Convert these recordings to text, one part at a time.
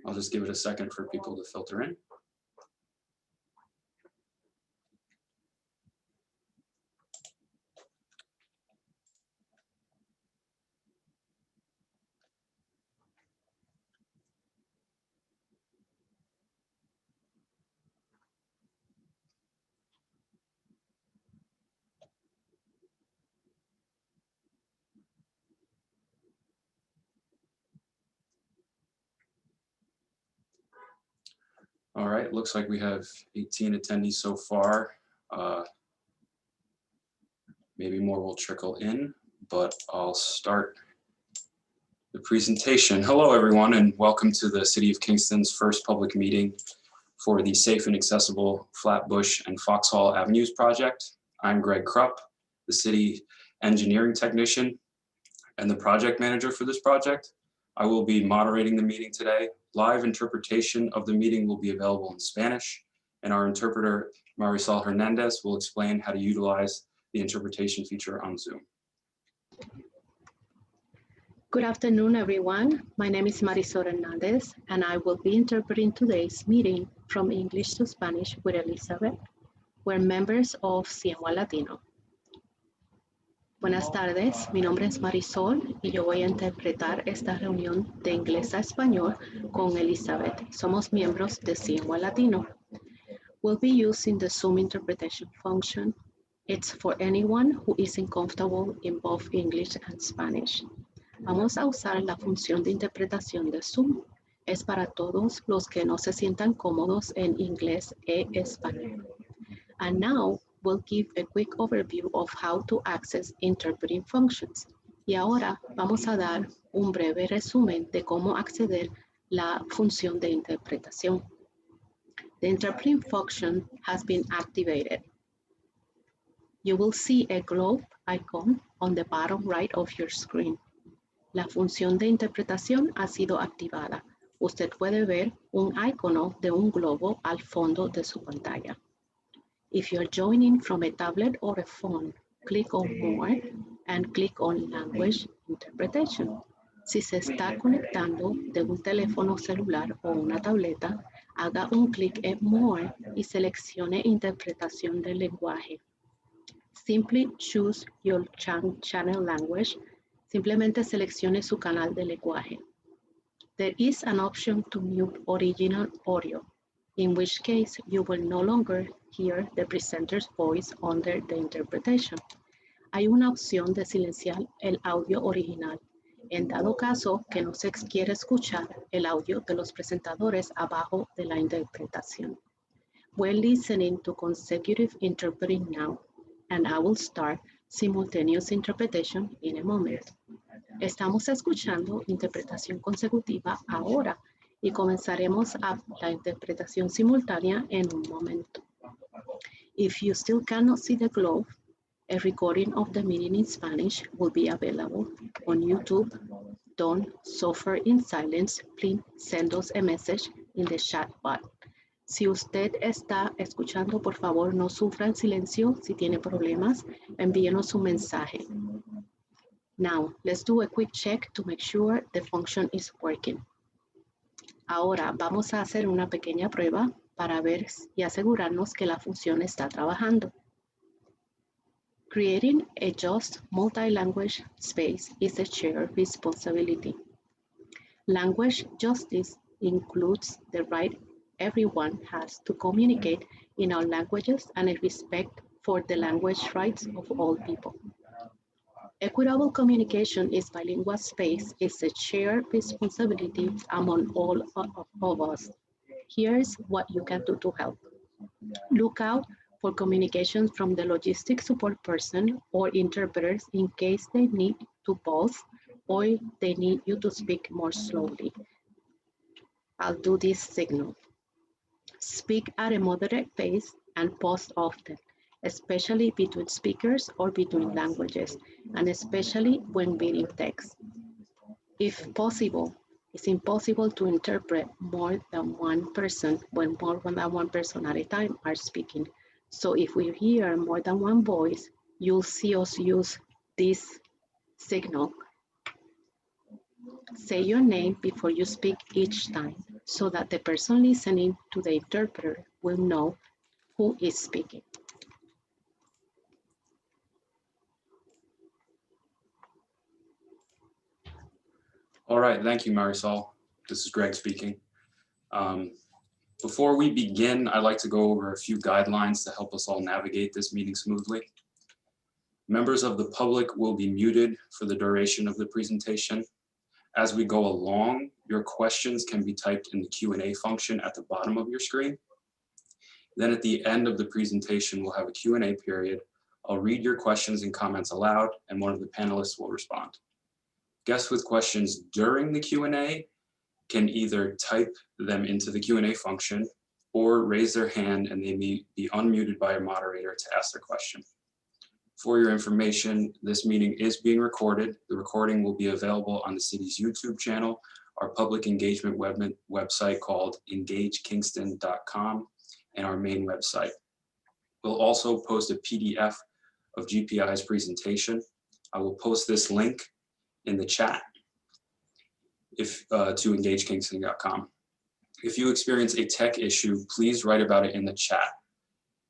I'll just give it a second for people to filter in. All right, looks like we have 18 attendees so far. Maybe more will trickle in, but I'll start the presentation. Hello, everyone, and welcome to the City of Kingston's first public meeting for the Safe and Accessible Flatbush and Foxhall Avenues project. I'm Greg Krupp, the city engineering technician and the project manager for this project. I will be moderating the meeting today. Live interpretation of the meeting will be available in Spanish, and our interpreter, Marisol Hernandez, will explain how to utilize the interpretation feature on Zoom. Good afternoon, everyone. My name is Marisol Hernandez, and I will be interpreting today's meeting from English to Spanish with Elizabeth. We're members of CNY Latino. Buenas tardes, mi nombre es Marisol y yo voy a interpretar esta reunión de inglés a español con Elizabeth. Somos miembros de CNY Latino. We'll be using the Zoom interpretation function. It's for anyone who isn't comfortable in both English and Spanish. Vamos a usar la función de interpretación de Zoom. Es para todos los que no se sientan cómodos en inglés e español. And now, we'll give a quick overview of how to access interpreting functions. Y ahora vamos a dar un breve resumen de cómo acceder la función de interpretación. The interpreting function has been activated. You will see a globe icon on the bottom right of your screen. La función de interpretación ha sido activada. Usted puede ver un icono de un globo al fondo de su pantalla. If you're joining from a tablet or a phone, click on More and click on Language Interpretation. Si se está conectando de un teléfono celular o una tableta, haga un clic en More y seleccione Interpretación del lenguaje. Simply choose your channel language. Simplemente seleccione su canal de lenguaje. There is an option to mute original audio, in which case you will no longer hear the presenter's voice under the interpretation. Hay una opción de silenciar el audio original, en dado caso que no se quiere escuchar el audio de los presentadores abajo de la interpretación. We're listening to consecutive interpreting now, and I will start simultaneous interpretation in a moment. Estamos escuchando interpretación consecutiva ahora y comenzaremos la interpretación simultánea en un momento. If you still cannot see the globe, a recording of the meeting in Spanish will be available on YouTube. Don't suffer in silence. Please send us a message in the chat bar. Si usted está escuchando, por favor, no sufra en silencio. Si tiene problemas, envíenos un mensaje. Now, let's do a quick check to make sure the function is working. Ahora vamos a hacer una pequeña prueba para ver y asegurarnos que la función está trabajando. Creating a just multi-language space is a shared responsibility. Language justice includes the right everyone has to communicate in all languages and a respect for the language rights of all people. Equitable communication is bilingual space is a shared responsibility among all of us. Here's what you can do to help. Look out for communications from the logistics support person or interpreters in case they need to pause or they need you to speak more slowly. I'll do this signal. Speak at a moderate pace and pause often, especially between speakers or between languages, and especially when reading text. If possible, it's impossible to interpret more than one person when more than one person at a time are speaking. So if we hear more than one voice, you'll see us use this signal. Say your name before you speak each time so that the person listening to the interpreter will know who is speaking. All right, thank you, Marisol. This is Greg speaking. Before we begin, I'd like to go over a few guidelines to help us all navigate this meeting smoothly. Members of the public will be muted for the duration of the presentation. As we go along, your questions can be typed in the Q&A function at the bottom of your screen. Then at the end of the presentation, we'll have a Q&A period. I'll read your questions and comments aloud, and one of the panelists will respond. Guests with questions during the Q&A can either type them into the Q&A function or raise their hand and they may be unmuted by a moderator to ask their question. For your information, this meeting is being recorded. The recording will be available on the city's YouTube channel, our public engagement website called engagekingston.com, and our main website. We'll also post a PDF of GPI's presentation. I will post this link in the chat to engagekingston.com. If you experience a tech issue, please write about it in the chat.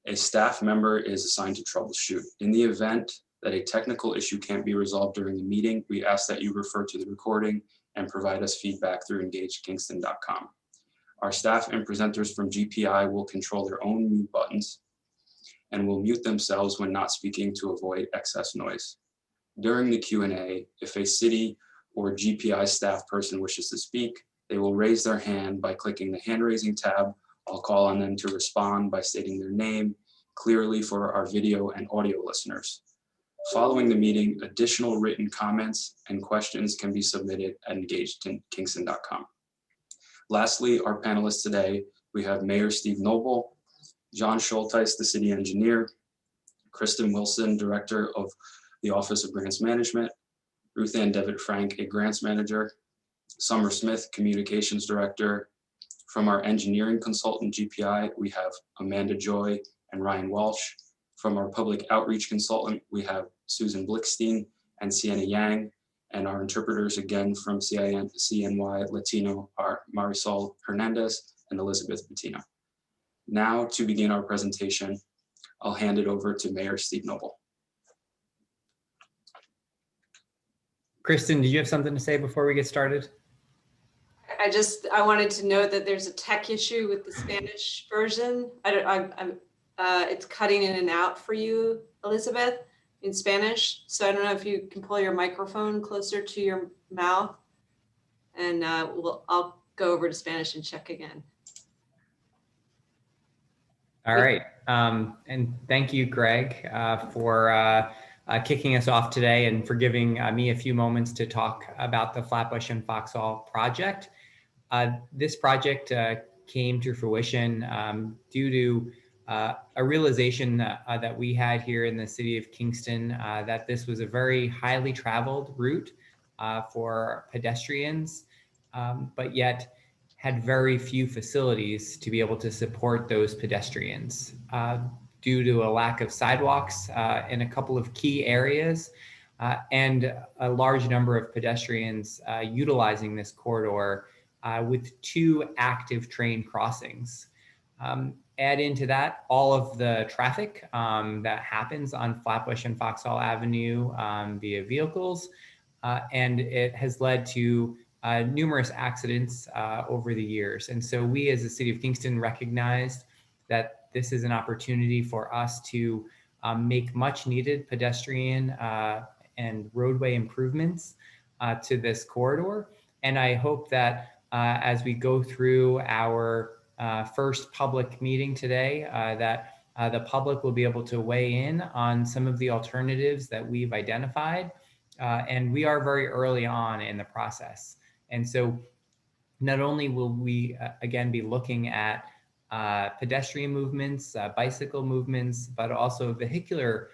A staff member is assigned to troubleshoot. In the event that a technical issue can't be resolved during the meeting, we ask that you refer to the recording and provide us feedback through engagekingston.com. Our staff and presenters from GPI will control their own mute buttons and will mute themselves when not speaking to avoid excess noise. During the Q&A, if a city or GPI staff person wishes to speak, they will raise their hand by clicking the hand raising tab. I'll call on them to respond by stating their name clearly for our video and audio listeners. Following the meeting, additional written comments and questions can be submitted at engagekingston.com. Lastly, our panelists today, we have Mayor Steve Noble, John Schulteis, the city engineer, Kristen Wilson, director of the Office of Grants Management, Ruth Ann Devitt Frank, a grants manager, Summer Smith, communications director. From our engineering consultant, GPI, we have Amanda Joy and Ryan Walsh. From our public outreach consultant, we have Susan Blickstein and Sienna Yang. And our interpreters, again, from CNY Latino, are Marisol Hernandez and Elizabeth Bettina. Now, to begin our presentation, I'll hand it over to Mayor Steve Noble. Kristen, do you have something to say before we get started? I wanted to note that there's a tech issue with the Spanish version. It's cutting in and out for you, Elizabeth, in Spanish. So I don't know if you can pull your microphone closer to your mouth, and I'll go over to Spanish and check again. All right, and thank you, Greg, for kicking us off today and for giving me a few moments to talk about the Flatbush and Foxhall project. This project came to fruition due to a realization that we had here in the city of Kingston that this was a very highly traveled route for pedestrians, but yet had very few facilities to be able to support those pedestrians due to a lack of sidewalks in a couple of key areas and a large number of pedestrians utilizing this corridor with 2 active train crossings. Add into that all of the traffic that happens on Flatbush and Foxhall Avenue via vehicles, and it has led to numerous accidents over the years. And so we as the city of Kingston recognized that this is an opportunity for us to make much needed pedestrian and roadway improvements to this corridor. And I hope that as we go through our first public meeting today, that the public will be able to weigh in on some of the alternatives that we've identified. And we are very early on in the process. And so not only will we, again, be looking at pedestrian movements, bicycle movements, but also vehicular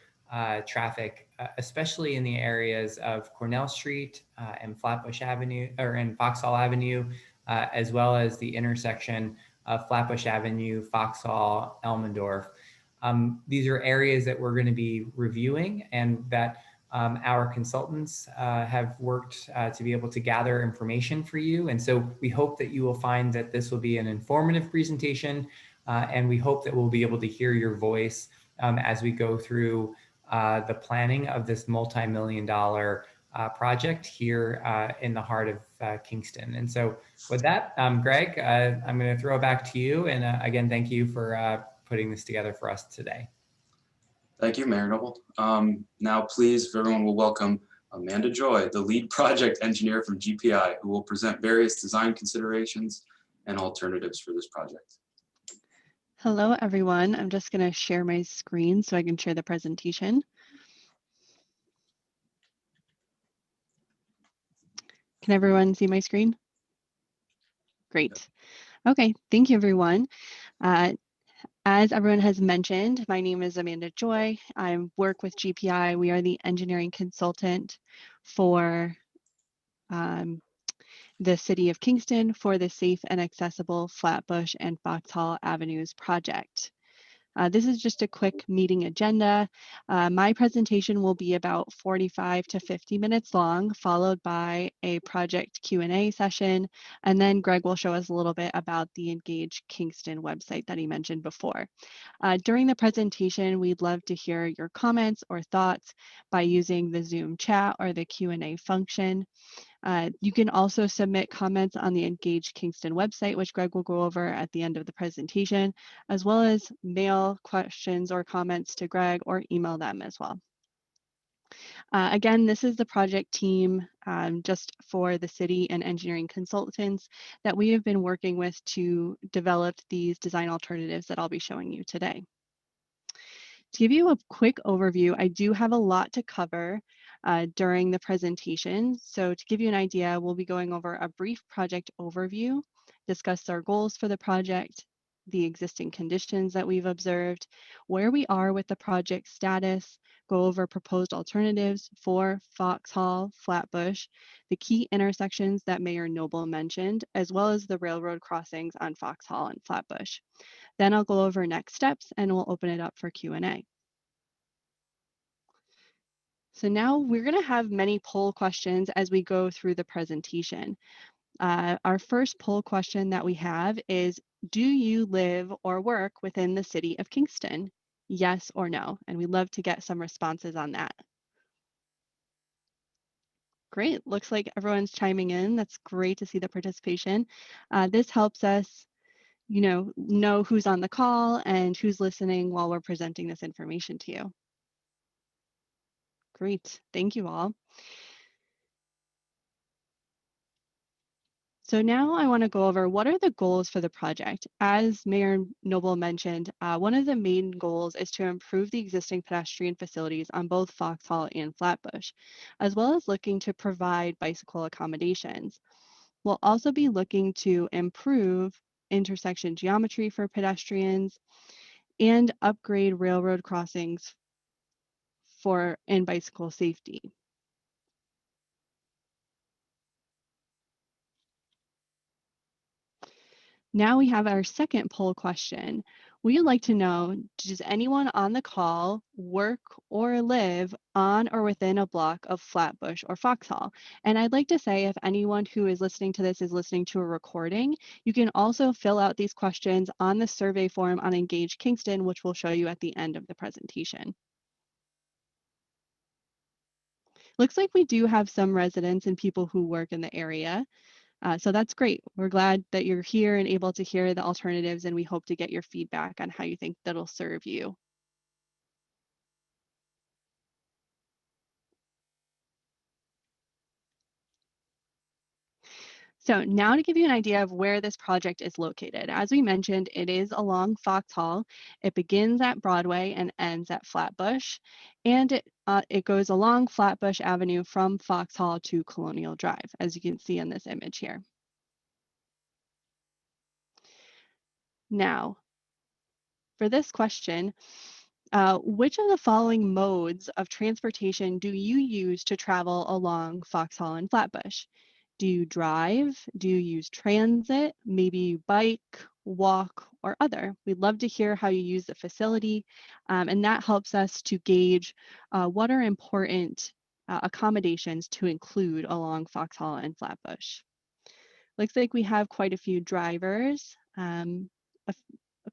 traffic, especially in the areas of Cornell Street and Flatbush Avenue, or in Foxhall Avenue, as well as the intersection of Flatbush Avenue, Foxhall, Elmendorf. These are areas that we're going to be reviewing and that our consultants have worked to be able to gather information for you. And so we hope that you will find that this will be an informative presentation, and we hope that we'll be able to hear your voice as we go through the planning of this multi-million-dollar project here in the heart of Kingston. And so with that, Greg, I'm going to throw it back to you. And again, thank you for putting this together for us today. Thank you, Mayor Noble. Now, please, if everyone will welcome Amanda Joy, the lead project engineer from GPI, who will present various design considerations and alternatives for this project. Hello, everyone. I'm just going to share my screen so I can share the presentation. Can everyone see my screen? Great. Okay, thank you, everyone. As everyone has mentioned, my name is Amanda Joy. I work with GPI. We are the engineering consultant for the City of Kingston for the Safe and Accessible Flatbush and Foxhall Avenues project. This is just a quick meeting agenda. My presentation will be about 45 to 50 minutes long, followed by a project Q&A session. And then Greg will show us a little bit about the Engage Kingston website that he mentioned before. During the presentation, we'd love to hear your comments or thoughts by using the Zoom chat or the Q&A function. You can also submit comments on the Engage Kingston website, which Greg will go over at the end of the presentation, as well as mail questions or comments to Greg or email them as well. Again, this is the project team just for the city and engineering consultants that we have been working with to develop these design alternatives that I'll be showing you today. To give you a quick overview, I do have a lot to cover during the presentation. So to give you an idea, we'll be going over a brief project overview, discuss our goals for the project, the existing conditions that we've observed, where we are with the project status, go over proposed alternatives for Foxhall, Flatbush, the key intersections that Mayor Noble mentioned, as well as the railroad crossings on Foxhall and Flatbush. Then I'll go over next steps and we'll open it up for Q&A. So now we're going to have many poll questions as we go through the presentation. Our first poll question that we have is, do you live or work within the city of Kingston? Yes or no? And we'd love to get some responses on that. Great, looks like everyone's chiming in. That's great to see the participation. This helps us know who's on the call and who's listening while we're presenting this information to you. Great, thank you all. So now I want to go over what are the goals for the project. As Mayor Noble mentioned, one of the main goals is to improve the existing pedestrian facilities on both Foxhall and Flatbush, as well as looking to provide bicycle accommodations. We'll also be looking to improve intersection geometry for pedestrians and upgrade railroad crossings and bicycle safety. Now we have our second poll question. We'd like to know, does anyone on the call work or live on or within a block of Flatbush or Foxhall? And I'd like to say, if anyone who is listening to this is listening to a recording, you can also fill out these questions on the survey form on Engage Kingston, which we'll show you at the end of the presentation. Looks like we do have some residents and people who work in the area. So that's great. We're glad that you're here and able to hear the alternatives, and we hope to get your feedback on how you think that'll serve you. So now to give you an idea of where this project is located. As we mentioned, it is along Foxhall. It begins at Broadway and ends at Flatbush, and it goes along Flatbush Avenue from Foxhall to Colonial Drive, as you can see in this image here. Now, for this question, which of the following modes of transportation do you use to travel along Foxhall and Flatbush? Do you drive? Do you use transit? Maybe you bike walk, or other. We'd love to hear how you use the facility, and that helps us to gauge what are important accommodations to include along Foxhall and Flatbush. Looks like we have quite a few drivers, a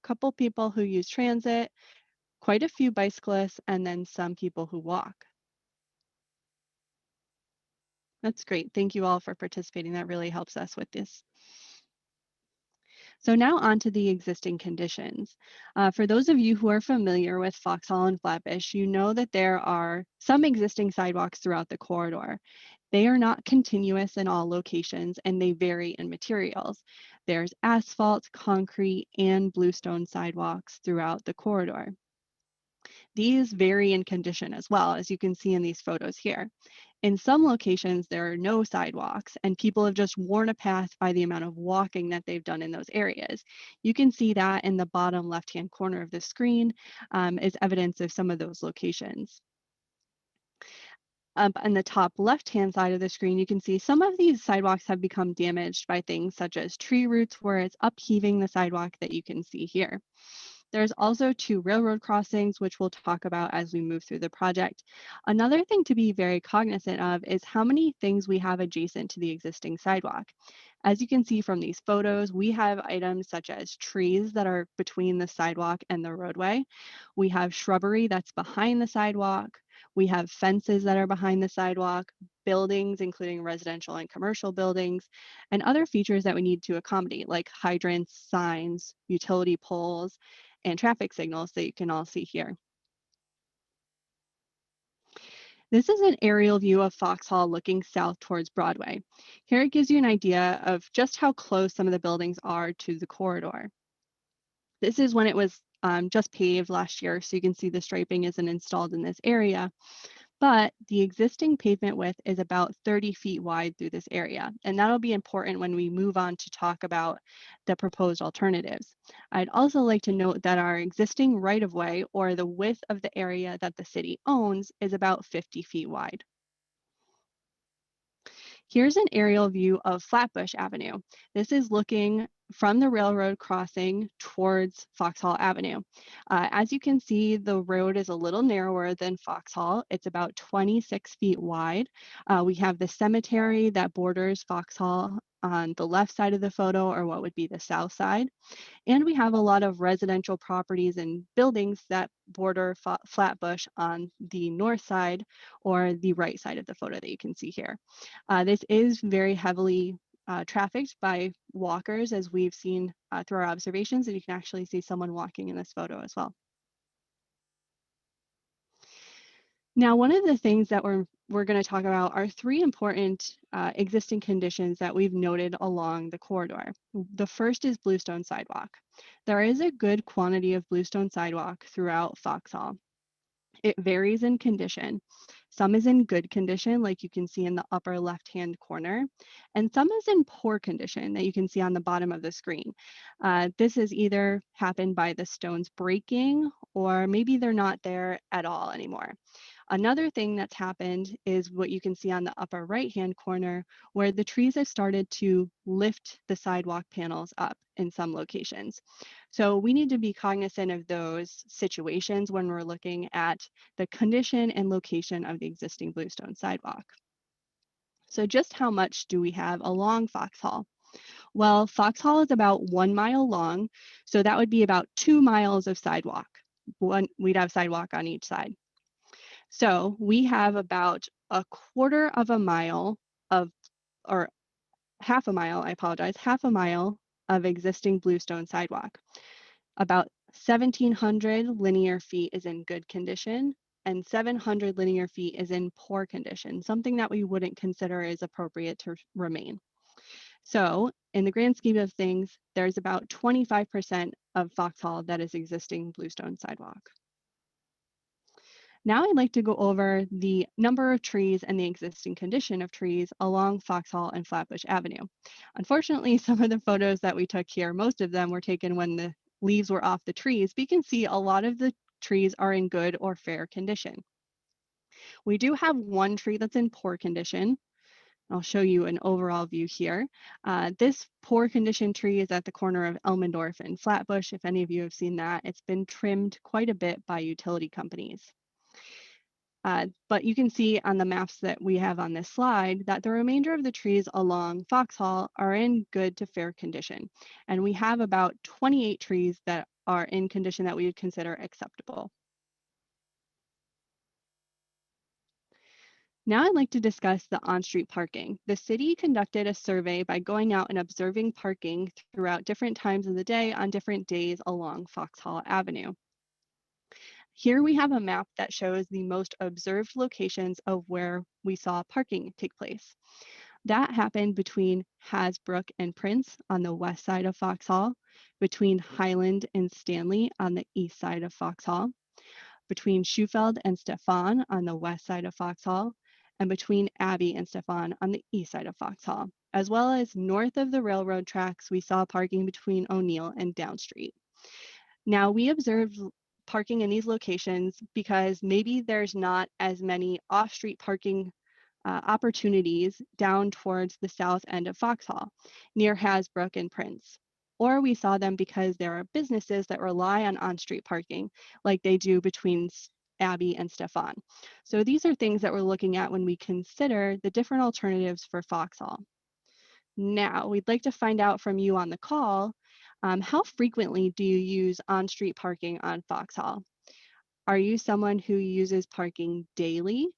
couple people who use transit, quite a few bicyclists, and then some people who walk. That's great. Thank you all for participating. That really helps us with this. So now on to the existing conditions. For those of you who are familiar with Foxhall and Flatbush, you know that there are some existing sidewalks throughout the corridor. They are not continuous in all locations and they vary in materials. There's asphalt, concrete, and bluestone sidewalks throughout the corridor. These vary in condition as well, as you can see in these photos here. In some locations, there are no sidewalks and people have just worn a path by the amount of walking that they've done in those areas. You can see that in the bottom left-hand corner of the screen is evidence of some of those locations. Up on the top left-hand side of the screen, you can see some of these sidewalks have become damaged by things such as tree roots where it's upheaving the sidewalk that you can see here. There's also 2 railroad crossings, which we'll talk about as we move through the project. Another thing to be very cognizant of is how many things we have adjacent to the existing sidewalk. As you can see from these photos, we have items such as trees that are between the sidewalk and the roadway. We have shrubbery that's behind the sidewalk. We have fences that are behind the sidewalk, buildings, including residential and commercial buildings, and other features that we need to accommodate, like hydrants, signs, utility poles, and traffic signals that you can all see here. This is an aerial view of Foxhall looking south towards Broadway. Here it gives you an idea of just how close some of the buildings are to the corridor. This is when it was just paved last year, so you can see the striping isn't installed in this area. But the existing pavement width is about 30 feet wide through this area, and that'll be important when we move on to talk about the proposed alternatives. I'd also like to note that our existing right-of-way, or the width of the area that the city owns, is about 50 feet wide. Here's an aerial view of Flatbush Avenue. This is looking from the railroad crossing towards Foxhall Avenue. As you can see, the road is a little narrower than Foxhall. It's about 26 feet wide. We have the cemetery that borders Foxhall on the left side of the photo, or what would be the south side. And we have a lot of residential properties and buildings that border Flatbush on the north side, or the right side of the photo that you can see here. This is very heavily trafficked by walkers, as we've seen through our observations, and you can actually see someone walking in this photo as well. Now, one of the things that we're going to talk about are 3 important existing conditions that we've noted along the corridor. The first is Bluestone sidewalk. There is a good quantity of Bluestone sidewalk throughout Foxhall. It varies in condition. Some is in good condition, like you can see in the upper left-hand corner, and some is in poor condition that you can see on the bottom of the screen. This has either happened by the stones breaking, or maybe they're not there at all anymore. Another thing that's happened is what you can see on the upper right-hand corner, where the trees have started to lift the sidewalk panels up in some locations. So we need to be cognizant of those situations when we're looking at the condition and location of the existing Bluestone sidewalk. So just how much do we have along Foxhall? Well, Foxhall is about 1 mile long, so that would be about 2 miles of sidewalk. We'd have sidewalk on each side. So we have about a quarter of a mile of, or half a mile, I apologize, half a mile of existing Bluestone sidewalk. About 1,700 linear feet is in good condition, and 700 linear feet is in poor condition, something that we wouldn't consider is appropriate to remain. So in the grand scheme of things, there's about 25% of Foxhall that is existing Bluestone sidewalk. Now I'd like to go over the number of trees and the existing condition of trees along Foxhall and Flatbush Avenue. Unfortunately, some of the photos that we took here, most of them were taken when the leaves were off the trees, but you can see a lot of the trees are in good or fair condition. We do have 1 tree that's in poor condition. I'll show you an overall view here. This poor condition tree is at the corner of Elmendorf and Flatbush. If any of you have seen that, it's been trimmed quite a bit by utility companies. But you can see on the maps that we have on this slide that the remainder of the trees along Foxhall are in good to fair condition. And we have about 28 trees that are in condition that we would consider acceptable. Now I'd like to discuss the on-street parking. The city conducted a survey by going out and observing parking throughout different times of the day on different days along Foxhall Avenue. Here we have a map that shows the most observed locations of where we saw parking take place. That happened between Hasbrook and Prince on the west side of Foxhall, between Highland and Stanley on the east side of Foxhall, between Schufeld and Stefan on the west side of Foxhall, and between Abbey and Stefan on the east side of Foxhall. As well as north of the railroad tracks, we saw parking between O'Neill and Down Street. Now, we observed parking in these locations because maybe there's not as many off-street parking opportunities down towards the south end of Foxhall, near Hasbrook and Prince. Or we saw them because there are businesses that rely on on-street parking, like they do between Abbey and Stefan. So these are things that we're looking at when we consider the different alternatives for Foxhall. Now, we'd like to find out from you on the call, how frequently do you use on-street parking on Foxhall? Are you someone who uses parking daily,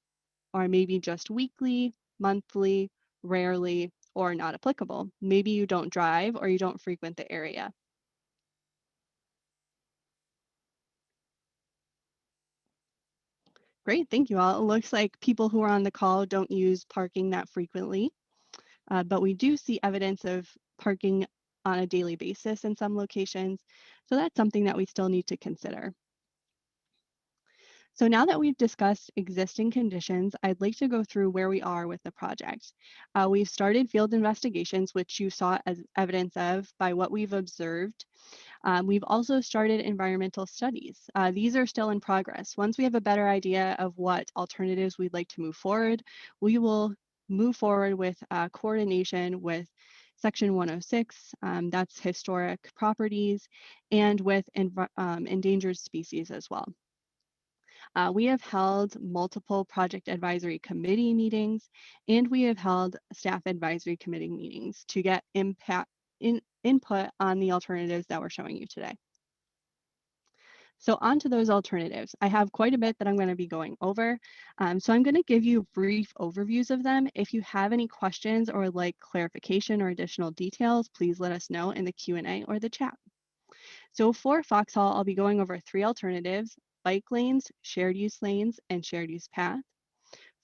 or maybe just weekly, monthly, rarely, or not applicable? Maybe you don't drive or you don't frequent the area. Great, thank you all. It looks like people who are on the call don't use parking that frequently, but we do see evidence of parking on a daily basis in some locations. So that's something that we still need to consider. So now that we've discussed existing conditions, I'd like to go through where we are with the project. We've started field investigations, which you saw as evidence of by what we've observed. We've also started environmental studies. These are still in progress. Once we have a better idea of what alternatives we'd like to move forward, we will move forward with coordination with Section 106, that's historic properties, and with endangered species as well. We have held multiple project advisory committee meetings, and we have held staff advisory committee meetings to get input on the alternatives that we're showing you today. So on to those alternatives. I have quite a bit that I'm going to be going over. So I'm going to give you brief overviews of them. If you have any questions or would like clarification or additional details, please let us know in the Q&A or the chat. So for Foxhall, I'll be going over 3 alternatives: bike lanes, shared use lanes, and shared use path.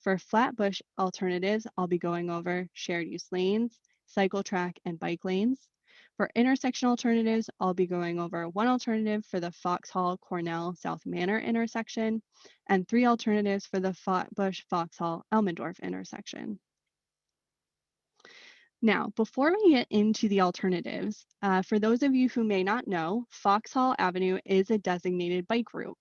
For Flatbush Alternatives, I'll be going over shared use lanes, cycle track, and bike lanes. For intersection alternatives, I'll be going over 1 alternative for the Foxhall Cornell South Manor intersection and 3 alternatives for the Flatbush Foxhall Elmendorf intersection. Now, before we get into the alternatives, for those of you who may not know, Foxhall Avenue is a designated bike route.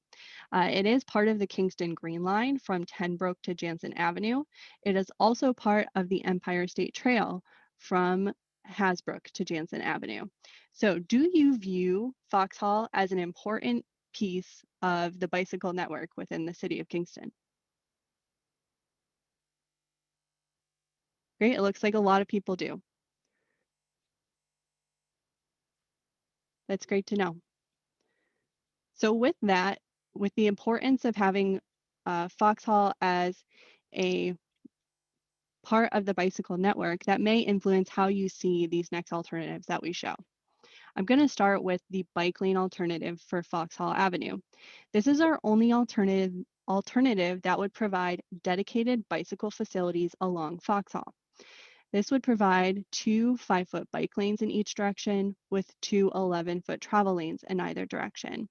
It is part of the Kingston Green Line from Tenbrook to Jansen Avenue. It is also part of the Empire State Trail from Hasbrook to Jansen Avenue. So do you view Foxhall as an important piece of the bicycle network within the city of Kingston? Great, it looks like a lot of people do. That's great to know. So with that, with the importance of having Foxhall as a part of the bicycle network, that may influence how you see these next alternatives that we show. I'm going to start with the bike lane alternative for Foxhall Avenue. This is our only alternative that would provide dedicated bicycle facilities along Foxhall. This would provide 2 5-foot bike lanes in each direction with 2 11-foot travel lanes in either direction.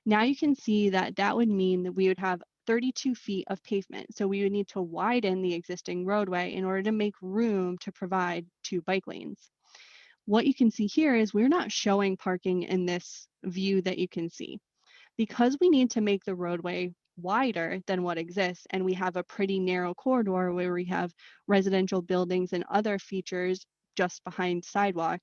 Now you can see that that would mean that we would have 32 feet of pavement. So we would need to widen the existing roadway in order to make room to provide 2 bike lanes. What you can see here is we're not showing parking in this view that you can see. Because we need to make the roadway wider than what exists, and we have a pretty narrow corridor where we have residential buildings and other features just behind Sidewalk,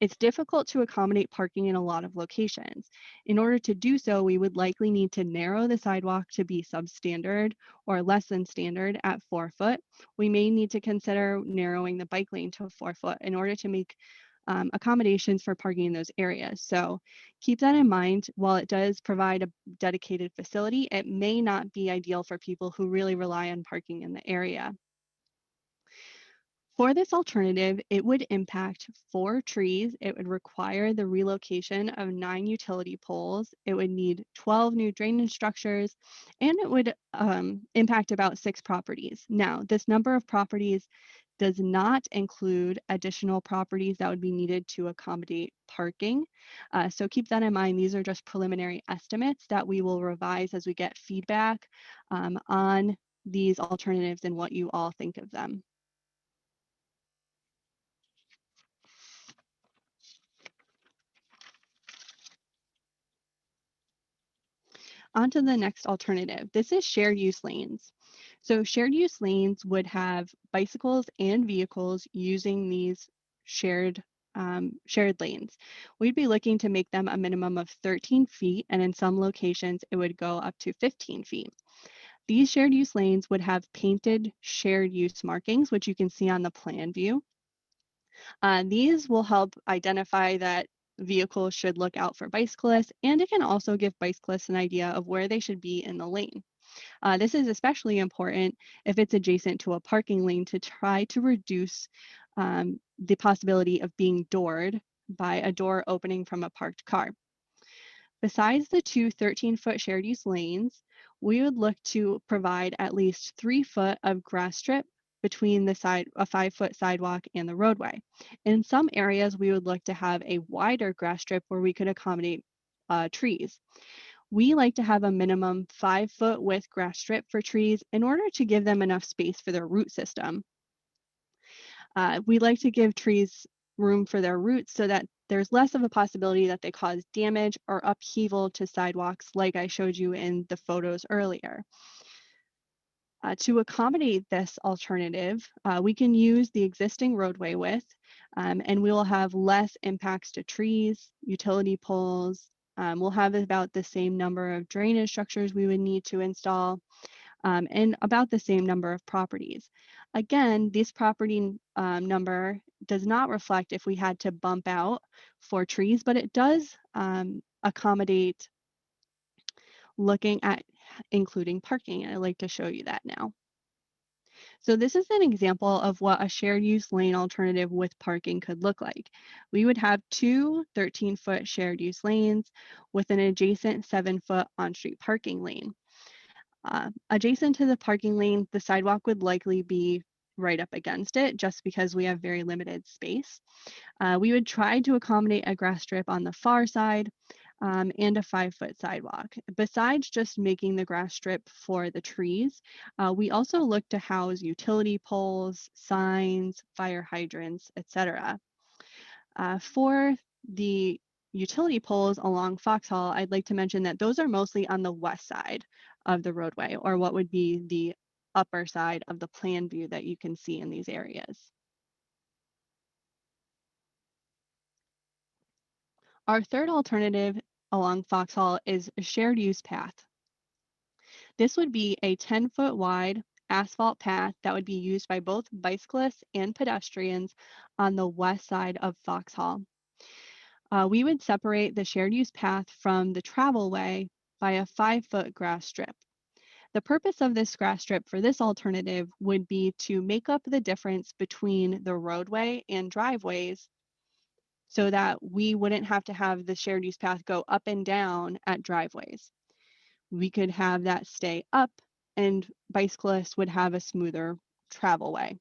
it's difficult to accommodate parking in a lot of locations. In order to do so, we would likely need to narrow the sidewalk to be substandard or less than standard at 4 foot. We may need to consider narrowing the bike lane to 4 foot in order to make accommodations for parking in those areas. So keep that in mind. While it does provide a dedicated facility, it may not be ideal for people who really rely on parking in the area. For this alternative, it would impact 4 trees. It would require the relocation of 9 utility poles. It would need 12 new drainage structures, and it would impact about 6 properties. Now, this number of properties does not include additional properties that would be needed to accommodate parking. So keep that in mind. These are just preliminary estimates that we will revise as we get feedback on these alternatives and what you all think of them. On to the next alternative. This is shared use lanes. So shared use lanes would have bicycles and vehicles using these shared lanes. We'd be looking to make them a minimum of 13 feet, and in some locations it would go up to 15 feet. These shared use lanes would have painted shared use markings, which you can see on the plan view. These will help identify that vehicles should look out for bicyclists, and it can also give bicyclists an idea of where they should be in the lane. This is especially important if it's adjacent to a parking lane to try to reduce the possibility of being doored by a door opening from a parked car. Besides the 2 13-foot shared use lanes, we would look to provide at least 3 foot of grass strip between a 5-foot sidewalk and the roadway. In some areas, we would look to have a wider grass strip where we could accommodate trees. We like to have a minimum 5-foot width grass strip for trees in order to give them enough space for their root system. We like to give trees room for their roots so that there's less of a possibility that they cause damage or upheaval to sidewalks like I showed you in the photos earlier. To accommodate this alternative, we can use the existing roadway width, and we will have less impacts to trees, utility poles. We'll have about the same number of drainage structures we would need to install, and about the same number of properties. Again, this property number does not reflect if we had to bump out for trees, but it does accommodate looking at including parking, and I'd like to show you that now. So this is an example of what a shared use lane alternative with parking could look like. We would have 2 13-foot shared use lanes with an adjacent 7-foot on-street parking lane. Adjacent to the parking lane, the sidewalk would likely be right up against it just because we have very limited space. We would try to accommodate a grass strip on the far side and a 5-foot sidewalk. Besides just making the grass strip for the trees, we also look to house utility poles, signs, fire hydrants, etc. For the utility poles along Foxhall, I'd like to mention that those are mostly on the west side of the roadway, or what would be the upper side of the plan view that you can see in these areas. Our third alternative along Foxhall is a shared use path. This would be a 10-foot wide asphalt path that would be used by both bicyclists and pedestrians on the west side of Foxhall. We would separate the shared use path from the travelway by a 5-foot grass strip. The purpose of this grass strip for this alternative would be to make up the difference between the roadway and driveways so that we wouldn't have to have the shared use path go up and down at driveways. We could have that stay up and bicyclists would have a smoother travelway.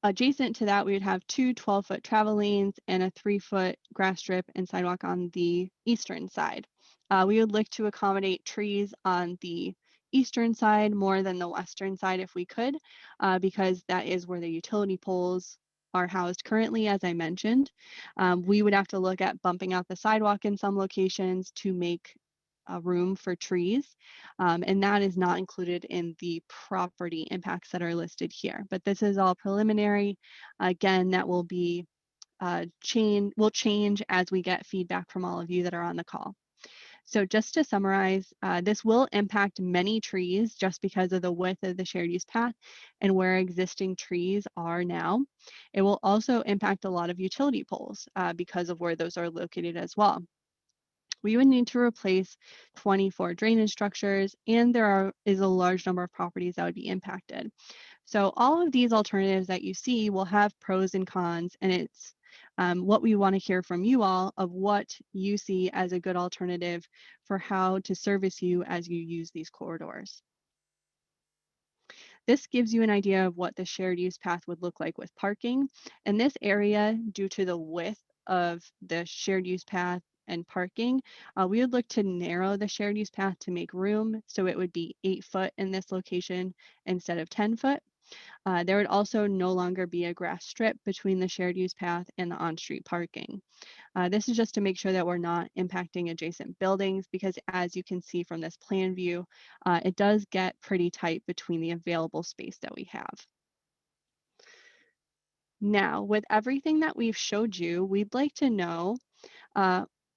Adjacent to that, we would have 2 12-foot travel lanes and a 3-foot grass strip and sidewalk on the eastern side. We would look to accommodate trees on the eastern side more than the western side if we could, because that is where the utility poles are housed currently, as I mentioned. We would have to look at bumping out the sidewalk in some locations to make room for trees, and that is not included in the property impacts that are listed here. But this is all preliminary. Again, that will be will change as we get feedback from all of you that are on the call. So just to summarize, this will impact many trees just because of the width of the shared use path and where existing trees are now. It will also impact a lot of utility poles because of where those are located as well. We would need to replace 24 drainage structures, and there is a large number of properties that would be impacted. So all of these alternatives that you see will have pros and cons, and it's what we want to hear from you all of what you see as a good alternative for how to service you as you use these corridors. This gives you an idea of what the shared use path would look like with parking. In this area, due to the width of the shared use path and parking, we would look to narrow the shared use path to make room. So it would be 8 foot in this location instead of 10 foot. There would also no longer be a grass strip between the shared use path and the on-street parking. This is just to make sure that we're not impacting adjacent buildings, because as you can see from this plan view, it does get pretty tight between the available space that we have. Now, with everything that we've showed you, we'd like to know,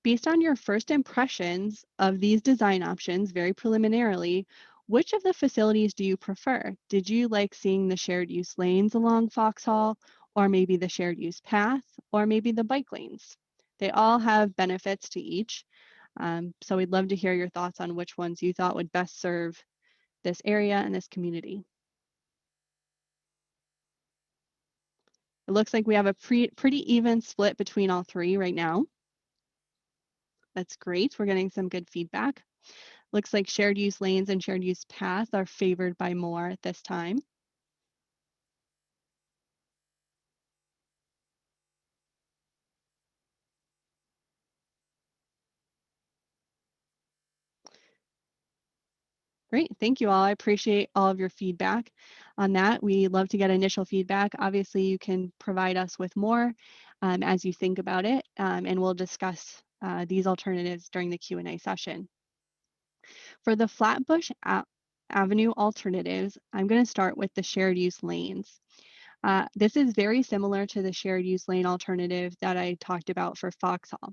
based on your first impressions of these design options, very preliminarily, which of the facilities do you prefer? Did you like seeing the shared use lanes along Foxhall, or maybe the shared use path, or maybe the bike lanes? They all have benefits to each. So we'd love to hear your thoughts on which ones you thought would best serve this area and this community. It looks like we have a pretty even split between all three right now. That's great. We're getting some good feedback. Looks like shared use lanes and shared use path are favored by more at this time. Great, thank you all. I appreciate all of your feedback on that. We love to get initial feedback. Obviously, you can provide us with more as you think about it, and we'll discuss these alternatives during the Q&A session. For the Flatbush Avenue alternatives, I'm going to start with the shared use lanes. This is very similar to the shared use lane alternative that I talked about for Foxhall.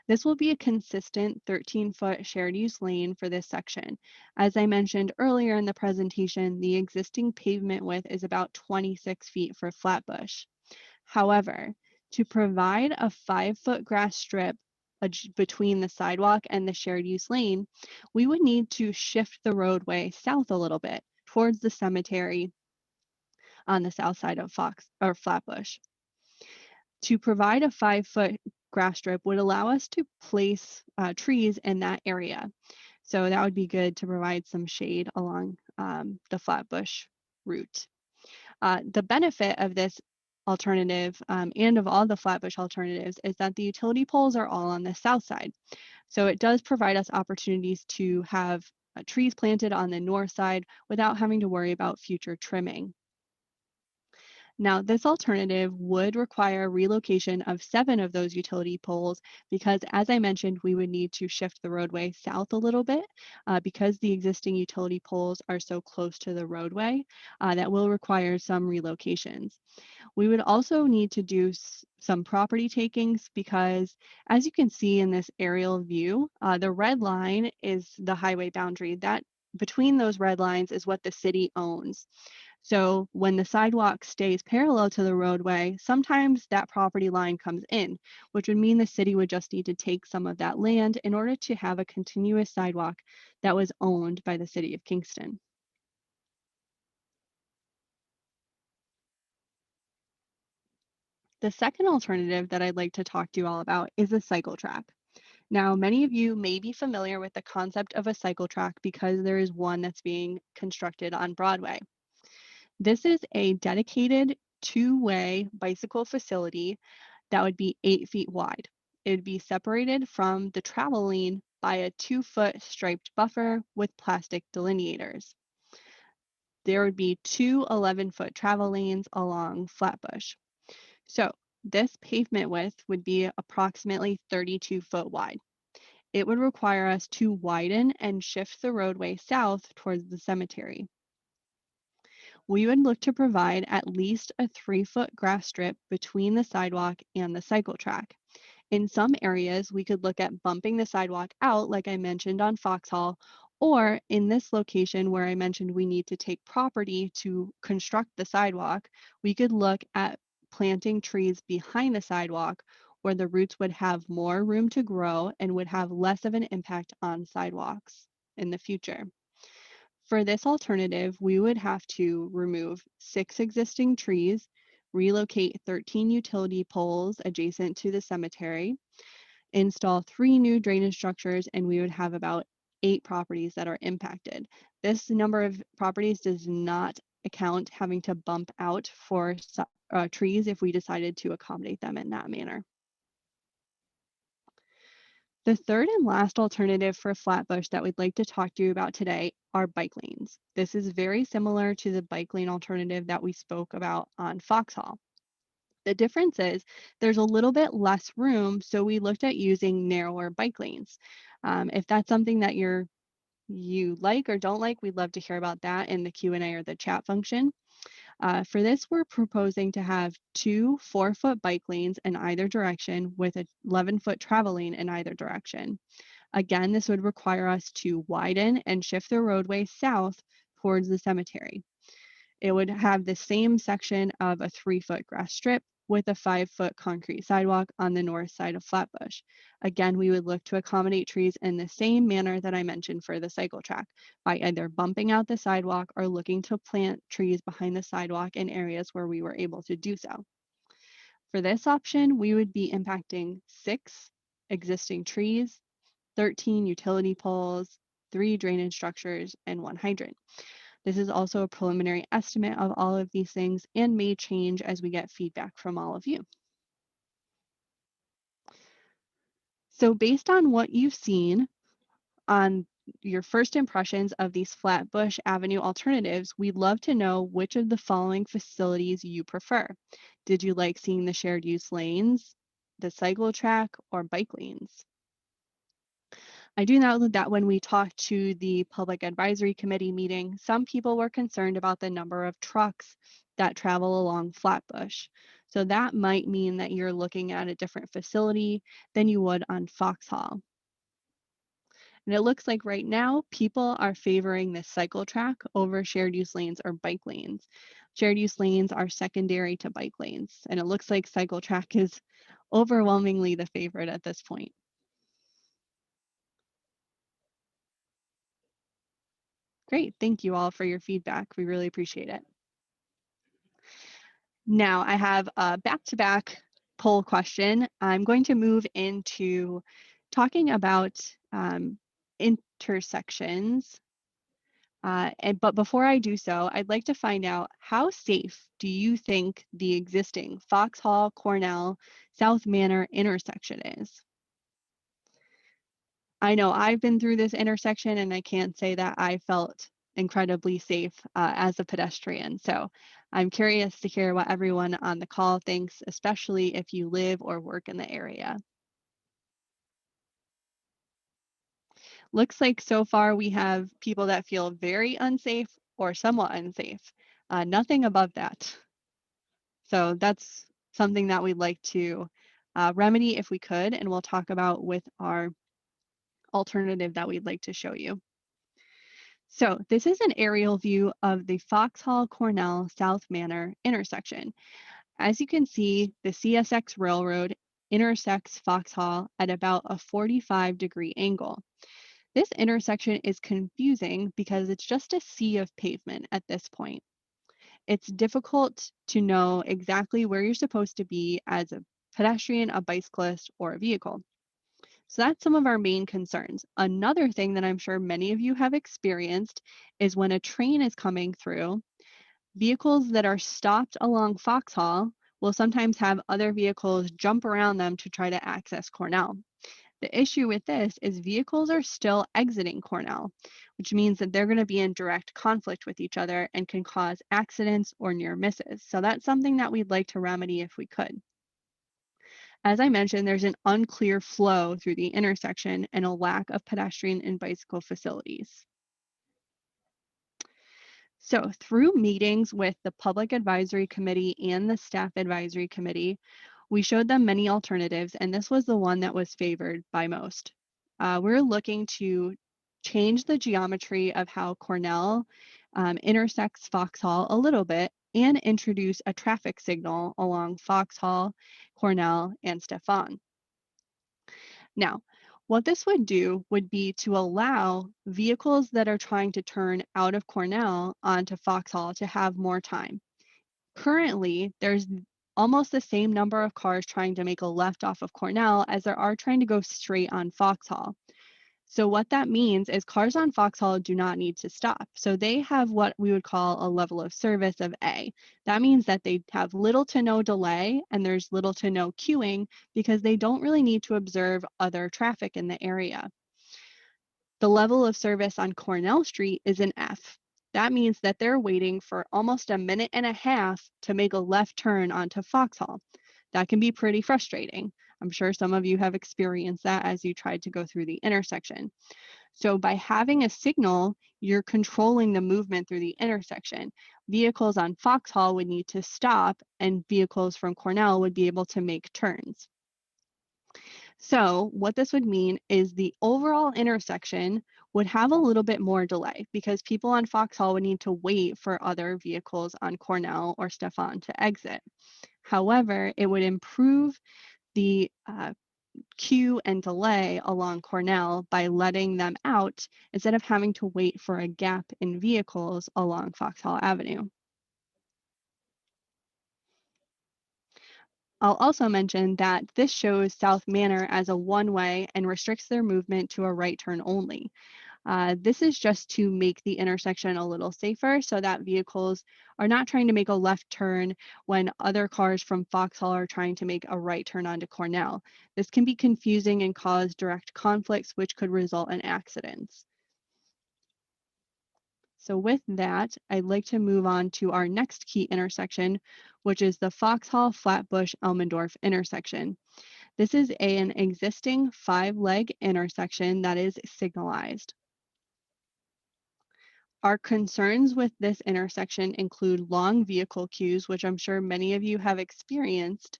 This will be a consistent 13-foot shared use lane for this section. As I mentioned earlier in the presentation, the existing pavement width is about 26 feet for Flatbush. However, to provide a 5-foot grass strip between the sidewalk and the shared use lane, we would need to shift the roadway south a little bit towards the cemetery on the south side of Flatbush. To provide a 5-foot grass strip would allow us to place trees in that area. So that would be good to provide some shade along the Flatbush route. The benefit of this alternative and of all the Flatbush alternatives is that the utility poles are all on the south side. So it does provide us opportunities to have trees planted on the north side without having to worry about future trimming. Now, this alternative would require relocation of 7 of those utility poles because, as I mentioned, we would need to shift the roadway south a little bit because the existing utility poles are so close to the roadway that will require some relocations. We would also need to do some property takings because, as you can see in this aerial view, the red line is the highway boundary. That between those red lines is what the city owns. So when the sidewalk stays parallel to the roadway, sometimes that property line comes in, which would mean the city would just need to take some of that land in order to have a continuous sidewalk that was owned by the city of Kingston. The second alternative that I'd like to talk to you all about is a cycle track. Now, many of you may be familiar with the concept of a cycle track because there is one that's being constructed on Broadway. This is a dedicated 2-way bicycle facility that would be 8 feet wide. It would be separated from the travel lane by a 2-foot striped buffer with plastic delineators. There would be 2 11-foot travel lanes along Flatbush. So this pavement width would be approximately 32 foot wide. It would require us to widen and shift the roadway south towards the cemetery. We would look to provide at least a 3-foot grass strip between the sidewalk and the cycle track. In some areas, we could look at bumping the sidewalk out, like I mentioned on Foxhall, or in this location where I mentioned we need to take property to construct the sidewalk, we could look at planting trees behind the sidewalk where the roots would have more room to grow and would have less of an impact on sidewalks in the future. For this alternative, we would have to remove 6 existing trees, relocate 13 utility poles adjacent to the cemetery, install 3 new drainage structures, and we would have about 8 properties that are impacted. This number of properties does not account having to bump out for trees if we decided to accommodate them in that manner. The third and last alternative for Flatbush that we'd like to talk to you about today are bike lanes. This is very similar to the bike lane alternative that we spoke about on Foxhall. The difference is there's a little bit less room, so we looked at using narrower bike lanes. If that's something that you like or don't like, we'd love to hear about that in the Q&A or the chat function. For this, we're proposing to have 2 4-foot bike lanes in either direction with an 11-foot travel lane in either direction. Again, this would require us to widen and shift the roadway south towards the cemetery. It would have the same section of a 3-foot grass strip with a 5-foot concrete sidewalk on the north side of Flatbush. Again, we would look to accommodate trees in the same manner that I mentioned for the cycle track, by either bumping out the sidewalk or looking to plant trees behind the sidewalk in areas where we were able to do so. For this option, we would be impacting 6 existing trees, 13 utility poles, 3 drainage structures, and 1 hydrant. This is also a preliminary estimate of all of these things and may change as we get feedback from all of you. So based on what you've seen on your first impressions of these Flatbush Avenue alternatives, we'd love to know which of the following facilities you prefer. Did you like seeing the shared use lanes, the cycle track, or bike lanes? I do know that when we talked to the Public Advisory Committee meeting, some people were concerned about the number of trucks that travel along Flatbush. So that might mean that you're looking at a different facility than you would on Foxhall. And it looks like right now, people are favoring the cycle track over shared use lanes or bike lanes. Shared use lanes are secondary to bike lanes, and it looks like cycle track is overwhelmingly the favorite at this point. Great, thank you all for your feedback. We really appreciate it. Now I have a back-to-back poll question. I'm going to move into talking about intersections. But before I do so, I'd like to find out, how safe do you think the existing Foxhall, Cornell, South Manor intersection is? I know I've been through this intersection and I can't say that I felt incredibly safe as a pedestrian. So I'm curious to hear what everyone on the call thinks, especially if you live or work in the area. Looks like so far we have people that feel very unsafe or somewhat unsafe, nothing above that. So that's something that we'd like to remedy if we could, and we'll talk about with our alternative that we'd like to show you. So this is an aerial view of the Foxhall Cornell South Manor intersection. As you can see, the CSX Railroad intersects Foxhall at about a 45-degree angle. This intersection is confusing because it's just a sea of pavement at this point. It's difficult to know exactly where you're supposed to be as a pedestrian, a bicyclist, or a vehicle. So that's some of our main concerns. Another thing that I'm sure many of you have experienced is when a train is coming through, vehicles that are stopped along Foxhall will sometimes have other vehicles jump around them to try to access Cornell. The issue with this is vehicles are still exiting Cornell, which means that they're going to be in direct conflict with each other and can cause accidents or near misses. So that's something that we'd like to remedy if we could. As I mentioned, there's an unclear flow through the intersection and a lack of pedestrian and bicycle facilities. So through meetings with the Public Advisory Committee and the Staff Advisory Committee, we showed them many alternatives, and this was the one that was favored by most. We're looking to change the geometry of how Cornell intersects Foxhall a little bit and introduce a traffic signal along Foxhall, Cornell, and Stefan. Now, what this would do would be to allow vehicles that are trying to turn out of Cornell onto Foxhall to have more time. Currently, there's almost the same number of cars trying to make a left off of Cornell as there are trying to go straight on Foxhall. So what that means is cars on Foxhall do not need to stop. So they have what we would call a level of service of A. That means that they have little to no delay and there's little to no queuing because they don't really need to observe other traffic in the area. The level of service on Cornell Street is an F. That means that they're waiting for almost a minute and a half to make a left turn onto Foxhall. That can be pretty frustrating. I'm sure some of you have experienced that as you tried to go through the intersection. So by having a signal, you're controlling the movement through the intersection. Vehicles on Foxhall would need to stop and vehicles from Cornell would be able to make turns. So what this would mean is the overall intersection would have a little bit more delay because people on Foxhall would need to wait for other vehicles on Cornell or Stefan to exit. However, it would improve the queue and delay along Cornell by letting them out instead of having to wait for a gap in vehicles along Foxhall Avenue. I'll also mention that this shows South Manor as a one-way and restricts their movement to a right turn only. This is just to make the intersection a little safer so that vehicles are not trying to make a left turn when other cars from Foxhall are trying to make a right turn onto Cornell. This can be confusing and cause direct conflicts, which could result in accidents. So with that, I'd like to move on to our next key intersection, which is the Foxhall Flatbush Elmendorf intersection. This is an existing 5-leg intersection that is signalized. Our concerns with this intersection include long vehicle queues, which I'm sure many of you have experienced,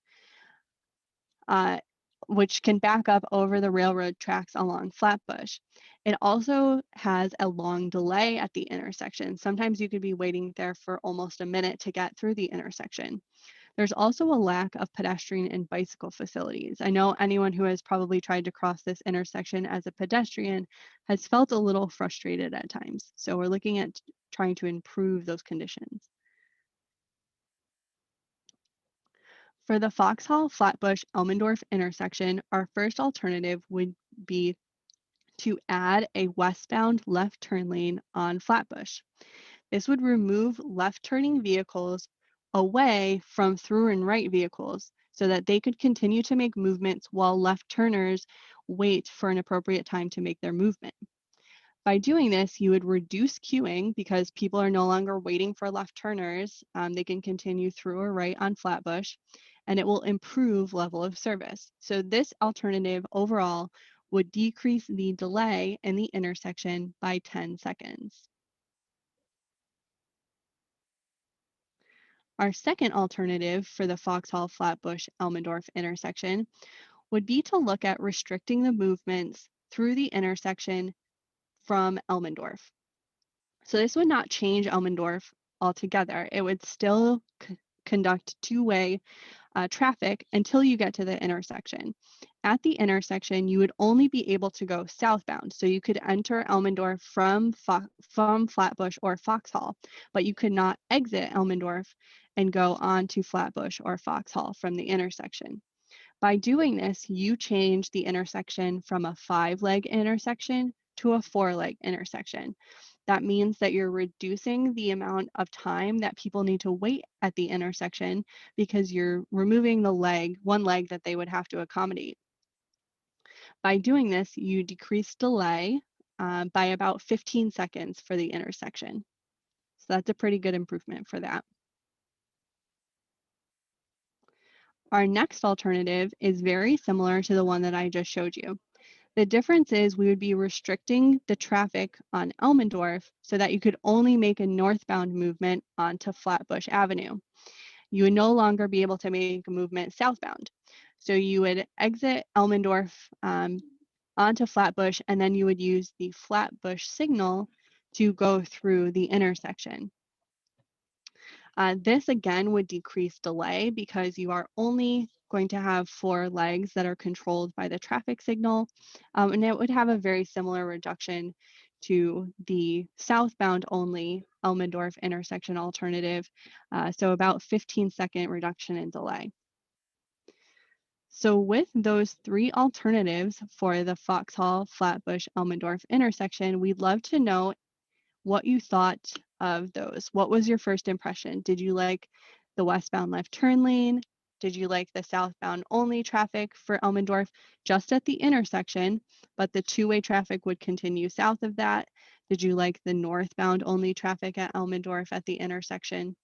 which can back up over the railroad tracks along Flatbush. It also has a long delay at the intersection. Sometimes you could be waiting there for almost a minute to get through the intersection. There's also a lack of pedestrian and bicycle facilities. I know anyone who has probably tried to cross this intersection as a pedestrian has felt a little frustrated at times. So we're looking at trying to improve those conditions. For the Foxhall Flatbush Elmendorf intersection, our first alternative would be to add a westbound left turn lane on Flatbush. This would remove left turning vehicles away from through and right vehicles so that they could continue to make movements while left turners wait for an appropriate time to make their movement. By doing this, you would reduce queuing because people are no longer waiting for left turners. They can continue through or right on Flatbush, and it will improve level of service. So this alternative overall would decrease the delay in the intersection by 10 seconds. Our second alternative for the Foxhall Flatbush Elmendorf intersection would be to look at restricting the movements through the intersection from Elmendorf. So this would not change Elmendorf altogether. It would still conduct two-way traffic until you get to the intersection. At the intersection, you would only be able to go southbound. So you could enter Elmendorf from Flatbush or Foxhall, but you could not exit Elmendorf and go on to Flatbush or Foxhall from the intersection. By doing this, you change the intersection from a 5-leg intersection to a 4-leg intersection. That means that you're reducing the amount of time that people need to wait at the intersection because you're removing the one leg that they would have to accommodate. By doing this, you decrease delay by about 15 seconds for the intersection. So that's a pretty good improvement for that. Our next alternative is very similar to the one that I just showed you. The difference is we would be restricting the traffic on Elmendorf so that you could only make a northbound movement onto Flatbush Avenue. You would no longer be able to make a movement southbound. So you would exit Elmendorf onto Flatbush, and then you would use the Flatbush signal to go through the intersection. This again would decrease delay because you are only going to have 4 legs that are controlled by the traffic signal, and it would have a very similar reduction to the southbound only Elmendorf intersection alternative, so about 15-second reduction in delay. So with those 3 alternatives for the Foxhall, Flatbush, Elmendorf intersection, we'd love to know what you thought of those. What was your first impression? Did you like the westbound left turn lane? Did you like the southbound only traffic for Elmendorf just at the intersection, but the 2-way traffic would continue south of that? Did you like the northbound only traffic at Elmendorf at the intersection?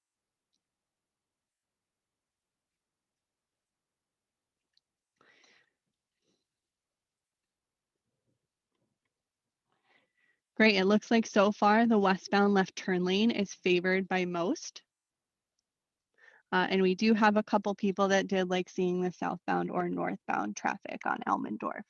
Great, it looks like so far the westbound left turn lane is favored by most. And we do have a couple people that did like seeing the southbound or northbound traffic on Elmendorf.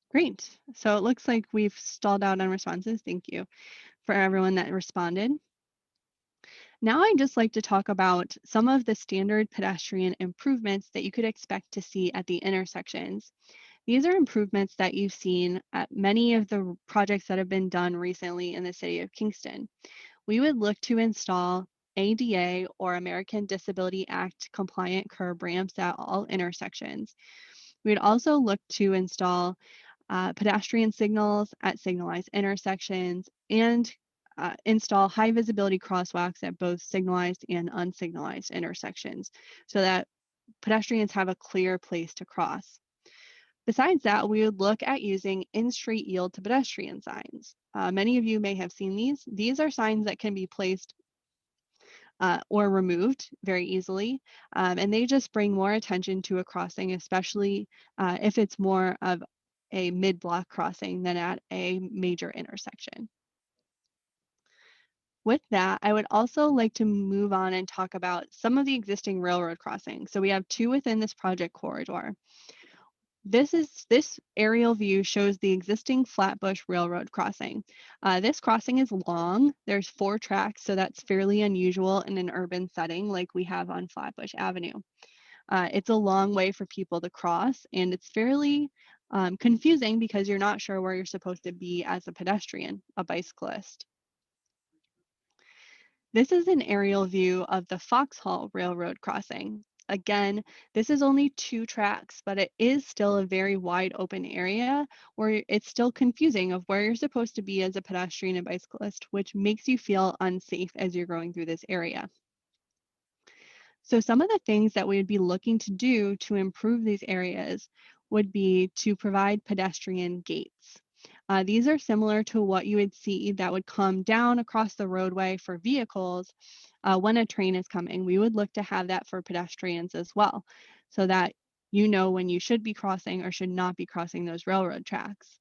Great, so it looks like we've stalled out on responses. Thank you for everyone that responded. Now I'd just like to talk about some of the standard pedestrian improvements that you could expect to see at the intersections. These are improvements that you've seen at many of the projects that have been done recently in the city of Kingston. We would look to install ADA or American Disability Act compliant curb ramps at all intersections. We'd also look to install pedestrian signals at signalized intersections and install high visibility crosswalks at both signalized and unsignalized intersections so that pedestrians have a clear place to cross. Besides that, we would look at using in-street yield to pedestrian signs. Many of you may have seen these. These are signs that can be placed or removed very easily, and they just bring more attention to a crossing, especially if it's more of a mid-block crossing than at a major intersection. With that, I would also like to move on and talk about some of the existing railroad crossings. So we have 2 within this project corridor. This aerial view shows the existing Flatbush Railroad crossing. This crossing is long. There's 4 tracks, so that's fairly unusual in an urban setting like we have on Flatbush Avenue. It's a long way for people to cross, and it's fairly confusing because you're not sure where you're supposed to be as a pedestrian, a bicyclist. This is an aerial view of the Foxhall Railroad crossing. Again, this is only 2 tracks, but it is still a very wide open area where it's still confusing of where you're supposed to be as a pedestrian and bicyclist, which makes you feel unsafe as you're going through this area. So some of the things that we would be looking to do to improve these areas would be to provide pedestrian gates. These are similar to what you would see that would come down across the roadway for vehicles when a train is coming. We would look to have that for pedestrians as well, so that you know when you should be crossing or should not be crossing those railroad tracks.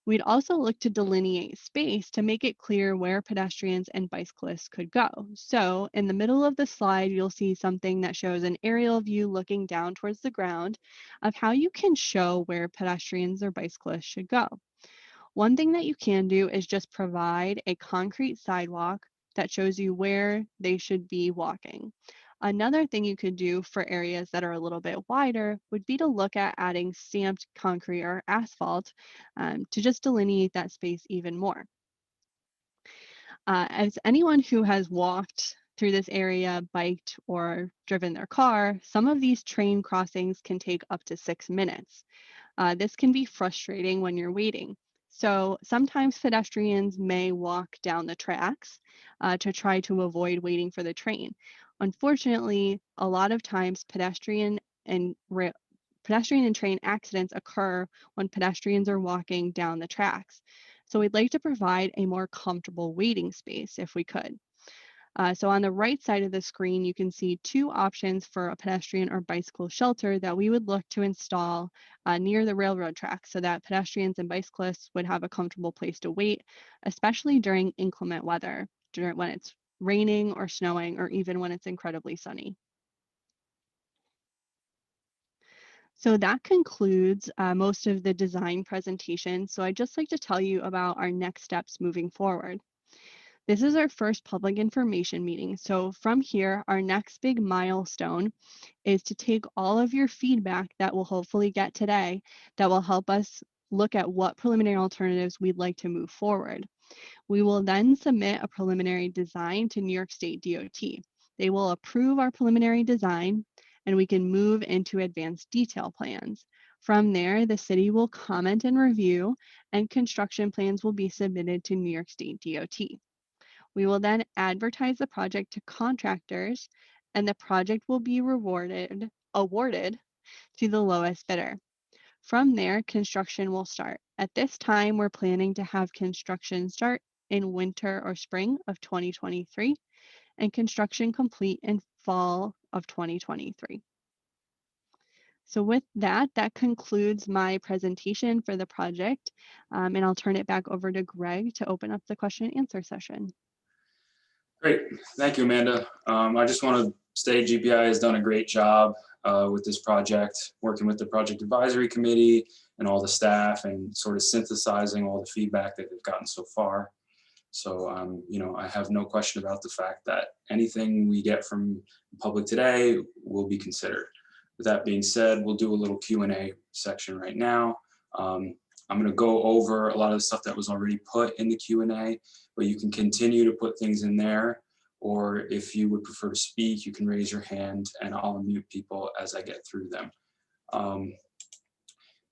We'd also look to delineate space to make it clear where pedestrians and bicyclists could go. So in the middle of the slide, you'll see something that shows an aerial view looking down towards the ground of how you can show where pedestrians or bicyclists should go. One thing that you can do is just provide a concrete sidewalk that shows you where they should be walking. Another thing you could do for areas that are a little bit wider would be to look at adding stamped concrete or asphalt to just delineate that space even more. As anyone who has walked through this area biked or driven their car, some of these train crossings can take up to 6 minutes. This can be frustrating when you're waiting. So sometimes pedestrians may walk down the tracks to try to avoid waiting for the train. Unfortunately, a lot of times pedestrian and train accidents occur when pedestrians are walking down the tracks. So we'd like to provide a more comfortable waiting space if we could. So on the right side of the screen, you can see 2 options for a pedestrian or bicycle shelter that we would look to install near the railroad tracks so that pedestrians and bicyclists would have a comfortable place to wait, especially during inclement weather, when it's raining or snowing, or even when it's incredibly sunny. So that concludes most of the design presentation. So I'd just like to tell you about our next steps moving forward. This is our first public information meeting. So from here, our next big milestone is to take all of your feedback that we'll hopefully get today that will help us look at what preliminary alternatives we'd like to move forward. We will then submit a preliminary design to New York State DOT. They will approve our preliminary design and we can move into advanced detail plans. From there, the city will comment and review, and construction plans will be submitted to New York State DOT. We will then advertise the project to contractors, and the project will be awarded to the lowest bidder. From there, construction will start. At this time, we're planning to have construction start in winter or spring of 2023 and construction complete in fall of 2023. So with that, that concludes my presentation for the project, and I'll turn it back over to Greg to open up the question and answer session. Great, thank you, Amanda. I just want to say GPI has done a great job with this project, working with the project advisory committee and all the staff and sort of synthesizing all the feedback that they've gotten so far. So, you know, I have no question about the fact that anything we get from the public today will be considered. With that being said, we'll do a little Q&A section right now. I'm going to go over a lot of the stuff that was already put in the Q&A, but you can continue to put things in there, or if you would prefer to speak, you can raise your hand and I'll unmute people as I get through them.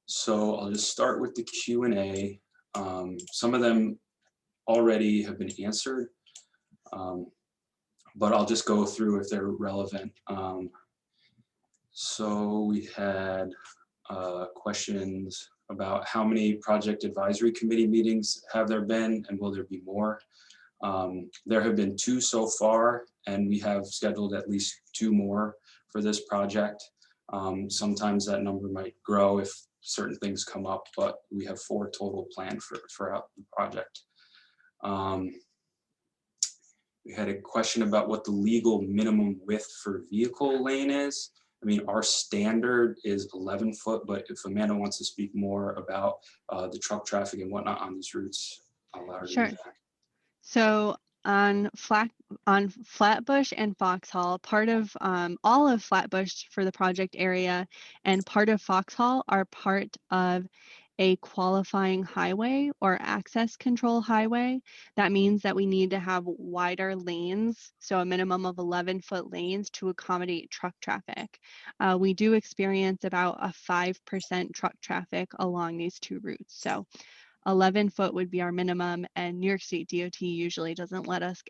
So I'll just start with the Q&A. Some of them already have been answered, but I'll just go through if they're relevant. So we had questions about how many project advisory committee meetings have there been and will there be more? There have been 2 so far, and we have scheduled at least 2 more for this project. Sometimes that number might grow if certain things come up, but we have 4 total planned for the project. We had a question about what the legal minimum width for vehicle lane is. I mean, our standard is 11 foot, but if Amanda wants to speak more about the truck traffic and whatnot on these routes, I'll allow her to do that. So on Flatbush and Foxhall, part of all of Flatbush for the project area and part of Foxhall are part of a qualifying highway or access control highway. That means that we need to have wider lanes, so a minimum of 11-foot lanes to accommodate truck traffic. We do experience about a 5% truck traffic along these 2 routes. So 11-foot would be our minimum, and New York State DOT usually doesn't let us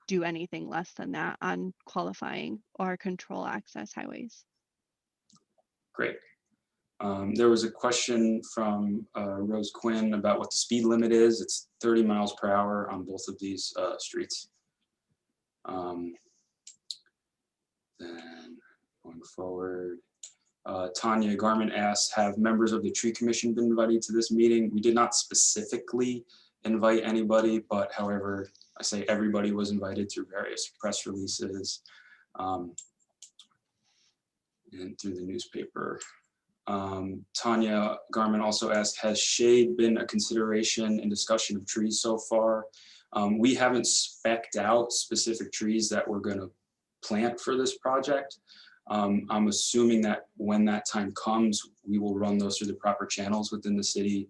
do anything less than that on qualifying or control access highways. Great. There was a question from Rose Quinn about what the speed limit is. It's 30 miles per hour on both of these streets. Then going forward, Tanya Garment asks, have members of the tree commission been invited to this meeting? We did not specifically invite anybody, but however, I say everybody was invited through various press releases and through the newspaper. Tanya Garment also asked, has shade been a consideration in discussion of trees so far? We haven't spec'd out specific trees that we're going to plant for this project. I'm assuming that when that time comes, we will run those through the proper channels within the city,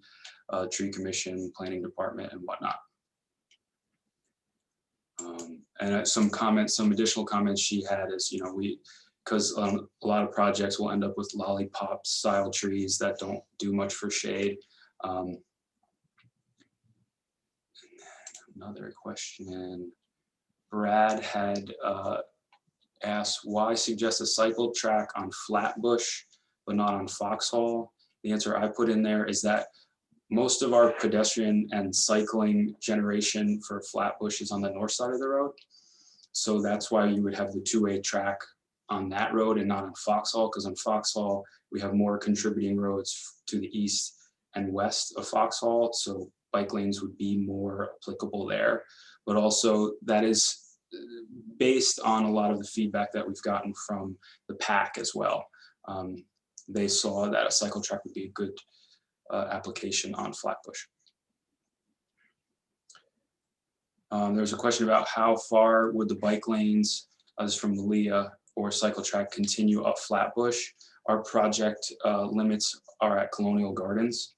tree commission, planning department, and whatnot. And some additional comments she had is, you know, because a lot of projects will end up with lollipop style trees that don't do much for shade. Another question, Brad had asked, why suggest a cycle track on Flatbush, but not on Foxhall? The answer I put in there is that most of our pedestrian and cycling generation for Flatbush is on the north side of the road. So that's why you would have the two-way track on that road and not on Foxhall, because on Foxhall, we have more contributing roads to the east and west of Foxhall. So bike lanes would be more applicable there. But also that is based on a lot of the feedback that we've gotten from the PAC as well. They saw that a cycle track would be a good application on Flatbush. There's a question about how far would the bike lanes, this is from Malia, or cycle track continue up Flatbush. Our project limits are at Colonial Gardens.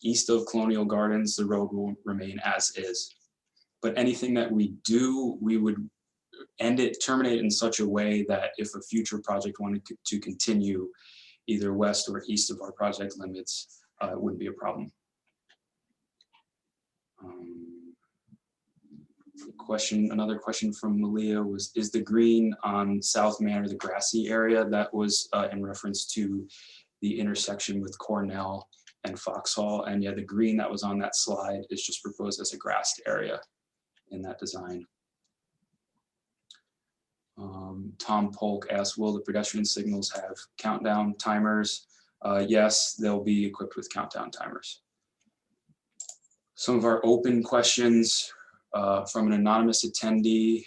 East of Colonial Gardens, the road will remain as is. But anything that we do, we would terminate in such a way that if a future project wanted to continue either west or east of our project limits, it wouldn't be a problem. Another question from Malia was, is the green on South Manor the grassy area? That was in reference to the intersection with Cornell and Foxhall. And yeah, the green that was on that slide is just proposed as a grassed area in that design. Tom Polk asked, will the pedestrian signals have countdown timers? Yes, they'll be equipped with countdown timers. Some of our open questions from an anonymous attendee,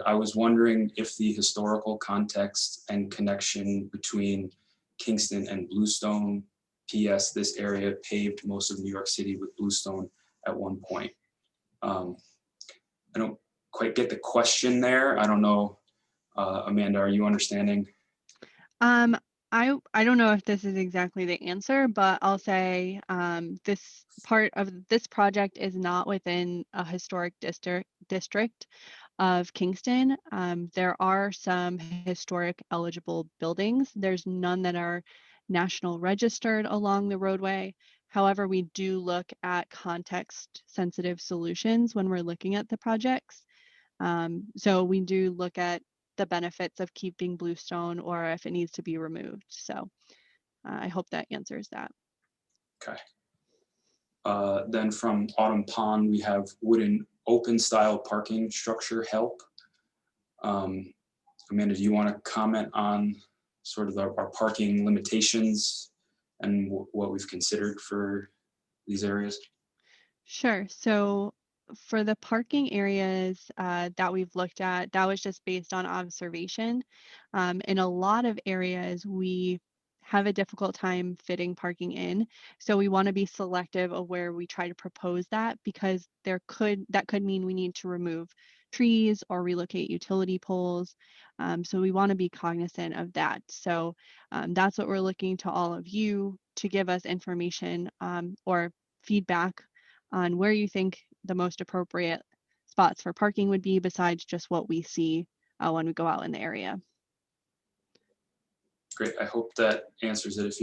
I was wondering if the historical context and connection between Kingston and Bluestone. P.S. This area paved most of New York City with Bluestone at one point. I don't quite get the question there. I don't know. Amanda, are you understanding? I don't know if this is exactly the answer, but I'll say this part of this project is not within a historic district of Kingston. There are some historic eligible buildings. There's none that are national registered along the roadway. However, we do look at context sensitive solutions when we're looking at the projects. So we do look at the benefits of keeping Bluestone or if it needs to be removed. So I hope that answers that. Okay. Then from Autumn Pond, we have wooden open style parking structure help. Amanda, do you want to comment on sort of our parking limitations and what we've considered for these areas? Sure. So for the parking areas that we've looked at, that was just based on observation. In a lot of areas, we have a difficult time fitting parking in. So we want to be selective of where we try to propose that, because that could mean we need to remove trees or relocate utility poles. So we want to be cognizant of that. So that's what we're looking to all of you to give us information or feedback on where you think the most appropriate spots for parking would be, besides just what we see when we go out in the area. Great, I hope that answers it.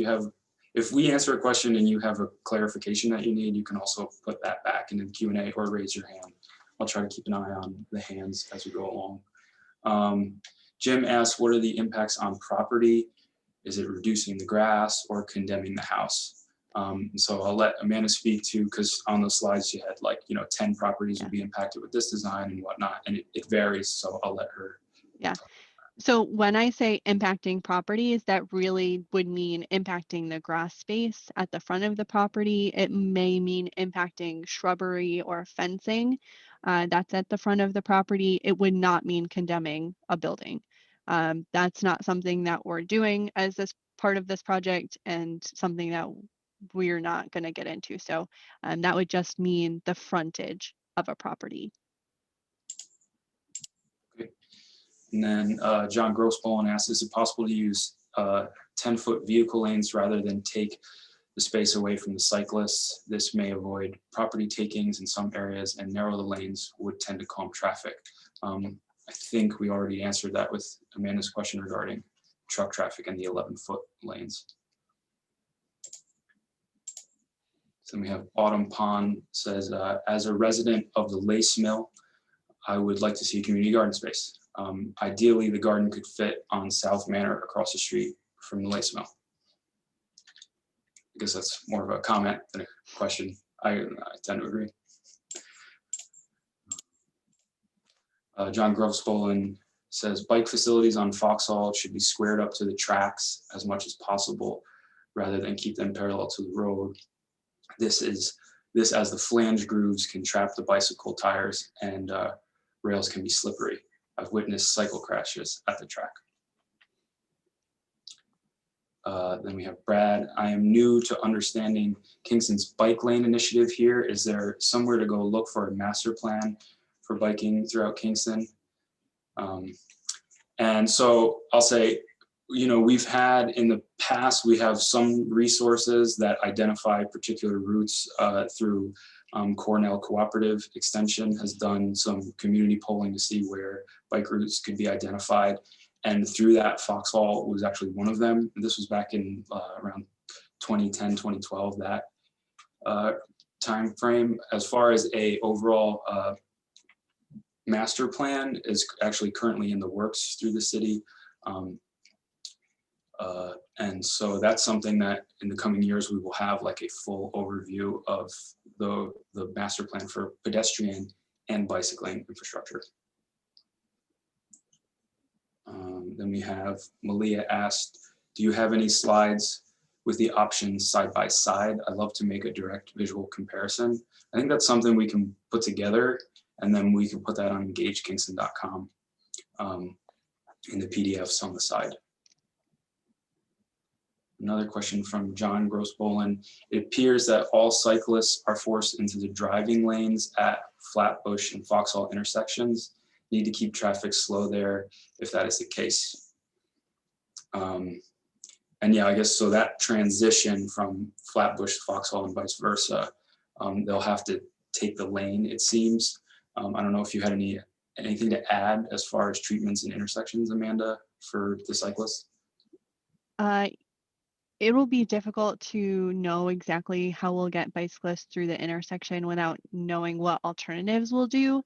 If we answer a question and you have a clarification that you need, you can also put that back in the Q&A or raise your hand. I'll try to keep an eye on the hands as we go along. Jim asked, what are the impacts on property? Is it reducing the grass or condemning the house? So I'll let Amanda speak to, because on the slides she had 10 properties would be impacted with this design and whatnot, and it varies. So I'll let her. Yeah. So when I say impacting properties, that really would mean impacting the grass space at the front of the property. It may mean impacting shrubbery or fencing that's at the front of the property. It would not mean condemning a building. That's not something that we're doing as this part of this project, and something that we're not going to get into. So that would just mean the frontage of a property. Okay. And then John Grossbowen asked, is it possible to use 10-foot vehicle lanes rather than take the space away from the cyclists. This may avoid property takings in some areas and narrow the lanes, would tend to calm traffic. I think we already answered that with Amanda's question regarding truck traffic and the 11-foot lanes. So we have Autumn Pond says, as a resident of the Lace Mill, I would like to see a community garden space. Ideally, the garden could fit on South Manor across the street from the Lace Mill. I guess that's more of a comment than a question. I tend to agree. John Groves-Bolin says bike facilities on Foxhall should be squared up to the tracks as much as possible rather than keep them parallel to the road. This as the flange grooves can trap the bicycle tires and rails can be slippery. I've witnessed cycle crashes at the track. Then we have Brad. I am new to understanding Kingston's bike lane initiative here. Is there somewhere to go look for a master plan for biking throughout Kingston? And so I'll say, you know, we've had in the past, we have some resources that identify particular routes through Cornell Cooperative Extension has done some community polling to see where bike routes could be identified. And through that, Foxhall was actually one of them. This was back in around 2010, 2012, that time frame. As far as a overall master plan is actually currently in the works through the city. And so that's something that in the coming years, we will have like a full overview of the master plan for pedestrian and bicycling infrastructure. Then we have Malia asked, do you have any slides with the options side by side? I'd love to make a direct visual comparison. I think that's something we can put together and then we can put that on engagekingston.com in the PDFs on the side. Another question from John Gross-Bolin. It appears that all cyclists are forced into the driving lanes at Flatbush and Foxhall intersections. Need to keep traffic slow there if that is the case. And yeah, I guess so that transition from Flatbush to Foxhall and vice versa, they'll have to take the lane, it seems. I don't know if you had anything to add as far as treatments and intersections, Amanda, for the cyclists? It will be difficult to know exactly how we'll get bicyclists through the intersection without knowing what alternatives we'll do.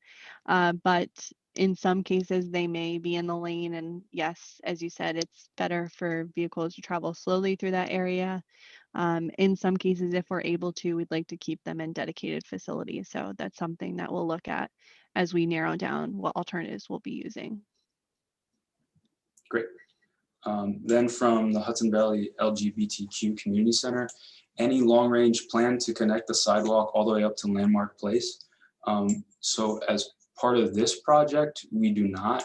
But in some cases, they may be in the lane. And yes, as you said, it's better for vehicles to travel slowly through that area. In some cases, if we're able to, we'd like to keep them in dedicated facilities. So that's something that we'll look at as we narrow down what alternatives we'll be using. Great. Then from the Hudson Valley LGBTQ Community Center, any long-range plan to connect the sidewalk all the way up to Landmark Place? So as part of this project, we do not.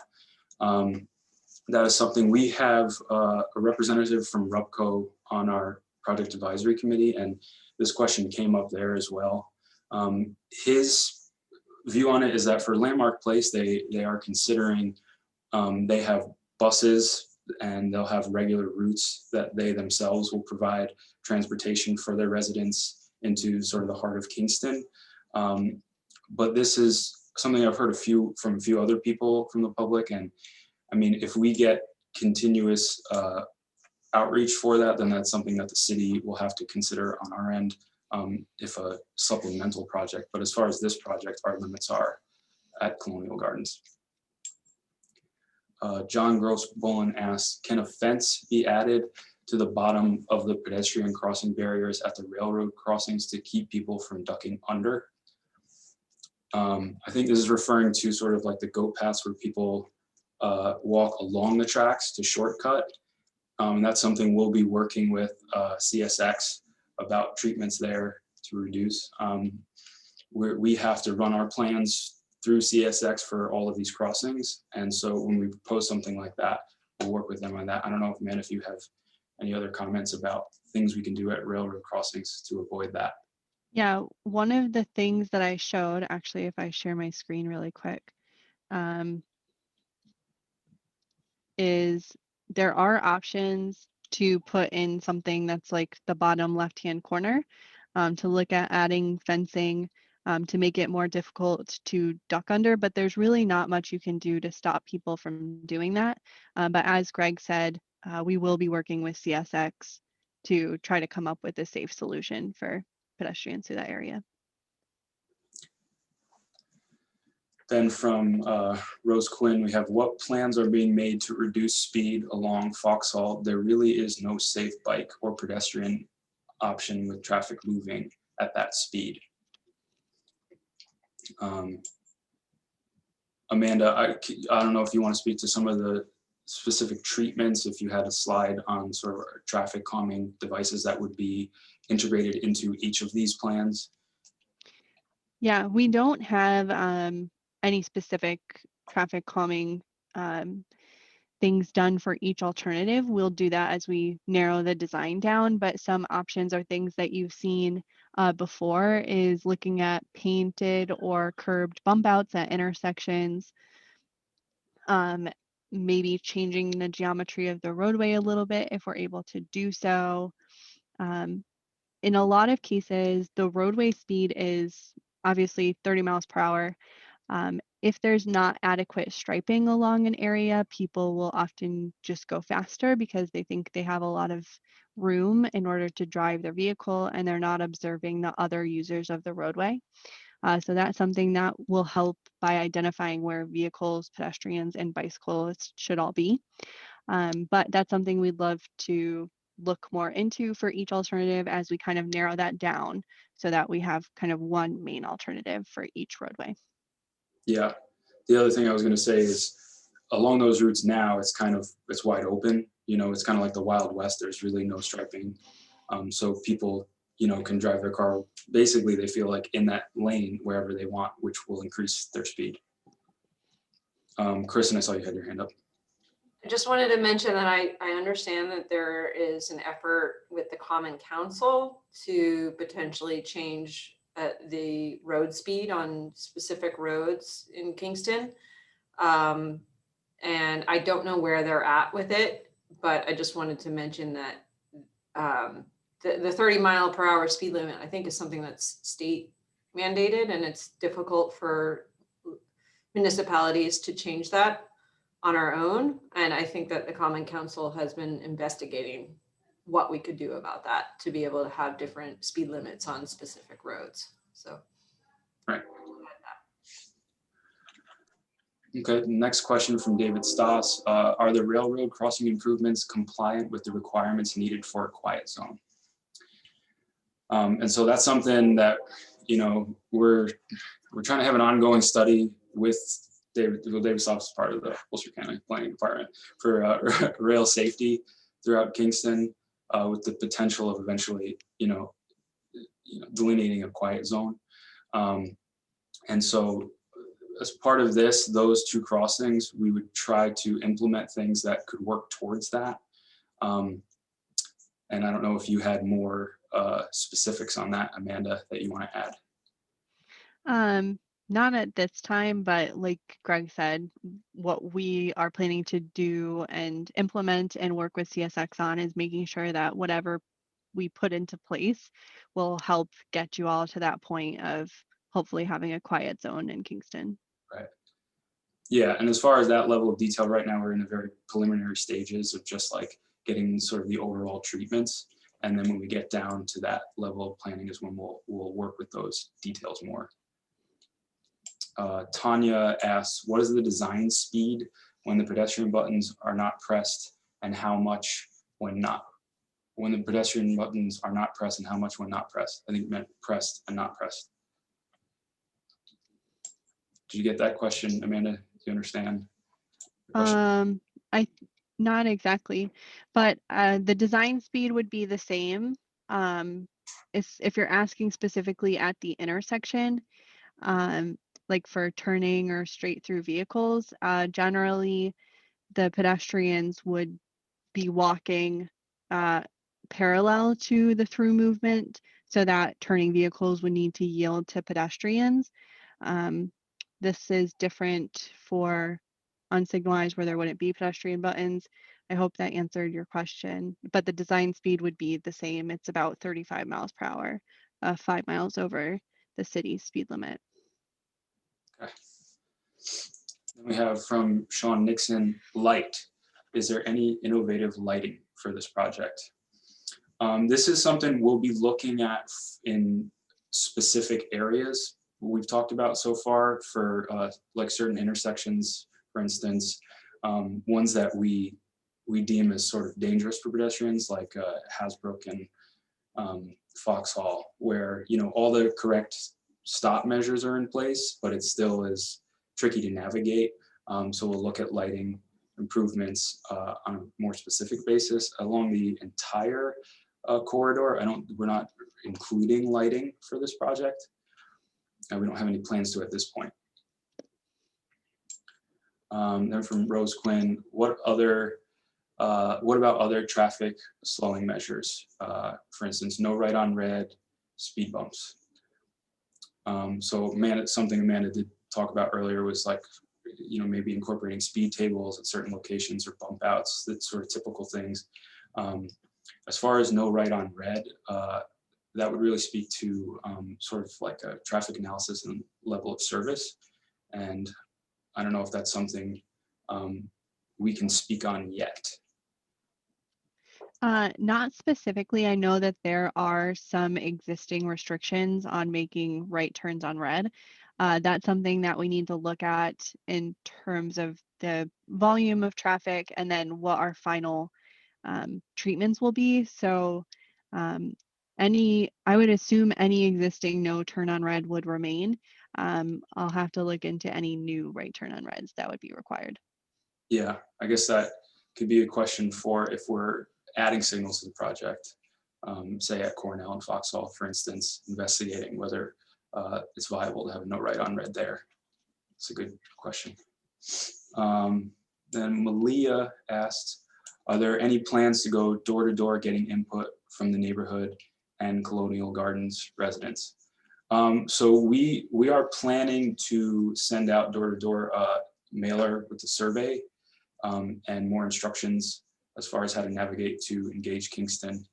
That is something we have a representative from RUPCO on our project advisory committee, and this question came up there as well. His view on it is that for Landmark Place, they are considering, they have buses and they'll have regular routes that they themselves will provide transportation for their residents into sort of the heart of Kingston. But this is something I've heard from a few other people from the public. And I mean, if we get continuous outreach for that, then that's something that the city will have to consider on our end if a supplemental project. But as far as this project, our limits are at Colonial Gardens. John Gross-Bolin asks, can a fence be added to the bottom of the pedestrian crossing barriers at the railroad crossings to keep people from ducking under? I think this is referring to sort of like the goat paths where people walk along the tracks to shortcut. That's something we'll be working with CSX about treatments there to reduce. We have to run our plans through CSX for all of these crossings. And so when we propose something like that, we'll work with them on that. I don't know, man, if you have any other comments about things we can do at railroad crossings to avoid that. Yeah, one of the things that I showed, actually, if I share my screen really quick, is there are options to put in something that's like the bottom left-hand corner, to look at adding fencing to make it more difficult to duck under, but there's really not much you can do to stop people from doing that. But as Greg said, we will be working with CSX to try to come up with a safe solution for pedestrians through that area. Then from Rose Quinn, we have, what plans are being made to reduce speed along Foxhall? There really is no safe bike or pedestrian option with traffic moving at that speed. Amanda, I don't know if you want to speak to some of the specific treatments, if you had a slide on sort of traffic calming devices that would be integrated into each of these plans. Yeah, we don't have any specific traffic calming things done for each alternative. We'll do that as we narrow the design down, but some options are things that you've seen before, is looking at painted or curbed bump outs at intersections, maybe changing the geometry of the roadway a little bit if we're able to do so. In a lot of cases, the roadway speed is obviously 30 miles per hour. If there's not adequate striping along an area, people will often just go faster because they think they have a lot of room in order to drive their vehicle, and they're not observing the other users of the roadway. So that's something that will help by identifying where vehicles, pedestrians, and bicyclists should all be. But that's something we'd love to look more into for each alternative as we kind of narrow that down so that we have kind of one main alternative for each roadway. Yeah, the other thing I was going to say is, along those routes now, it's wide open. You know, it's kind of like the Wild West. There's really no striping. So people, you know, can drive their car. Basically, they feel like in that lane wherever they want, which will increase their speed. Kristen, I saw you had your hand up. I just wanted to mention that I understand that there is an effort with the Common Council to potentially change the road speed on specific roads in Kingston. And I don't know where they're at with it, but I just wanted to mention that the 30 mile per hour speed limit, I think, is something that's state mandated, and it's difficult for municipalities to change that on our own. And I think that the Common Council has been investigating what we could do about that to be able to have different speed limits on specific roads. So. Right. Okay, next question from David Stoss. Are the railroad crossing improvements compliant with the requirements needed for a quiet zone? And so that's something that, you know, we're trying to have an ongoing study with David Stoss is part of the Ulster County Planning Department for rail safety throughout Kingston, with the potential of eventually, you know, delineating a quiet zone. And so as part of this, those two crossings, we would try to implement things that could work towards that. And I don't know if you had more specifics on that, Amanda, that you want to add. Not at this time, but like Greg said, what we are planning to do and implement and work with CSX on is making sure that whatever we put into place will help get you all to that point of hopefully having a quiet zone in Kingston. Right. Yeah, and as far as that level of detail, right now we're in the very preliminary stages of just like getting sort of the overall treatments. And then when we get down to that level of planning is when we'll work with those details more. Tanya asks, what is the design speed when the pedestrian buttons are not pressed, and how much when the pedestrian buttons are not pressed, and how much when not pressed? I think it meant pressed and not pressed. Did you get that question, Amanda? Do you understand? Not exactly, but the design speed would be the same. If you're asking specifically at the intersection, like for turning or straight through vehicles, generally the pedestrians would be walking parallel to the through movement, so that turning vehicles would need to yield to pedestrians. This is different for unsignalized where there wouldn't be pedestrian buttons. I hope that answered your question, but the design speed would be the same. It's about 35 miles per hour, 5 miles over the city's speed limit. Okay. Then we have from Sean Nixon, light. Is there any innovative lighting for this project? This is something we'll be looking at in specific areas we've talked about so far for like certain intersections, for instance, ones that we deem as sort of dangerous for pedestrians, like Hasbrook and Foxhall, where all the correct stop measures are in place, but it still is tricky to navigate. So we'll look at lighting improvements on a more specific basis along the entire corridor. We're not including lighting for this project. We don't have any plans to at this point. Then from Rose Quinn, what about other traffic slowing measures? For instance, no right on red, speed bumps. So something Amanda did talk about earlier was like, maybe incorporating speed tables at certain locations or bump outs, that sort of typical things. As far as no right on red, that would really speak to sort of like a traffic analysis and level of service. And I don't know if that's something we can speak on yet. Not specifically. I know that there are some existing restrictions on making right turns on red. That's something that we need to look at in terms of the volume of traffic and then what our final treatments will be. So I would assume any existing no turn on red would remain. I'll have to look into any new right turn on reds that would be required. Yeah, I guess that could be a question for if we're adding signals to the project, say at Cornell and Foxhall, for instance, investigating whether it's viable to have a no right on red there. It's a good question. Then Malia asked, are there any plans to go door to door getting input from the neighborhood and Colonial Gardens residents? So we are planning to send out door to door mailer with the survey and more instructions as far as how to navigate to engage Kingston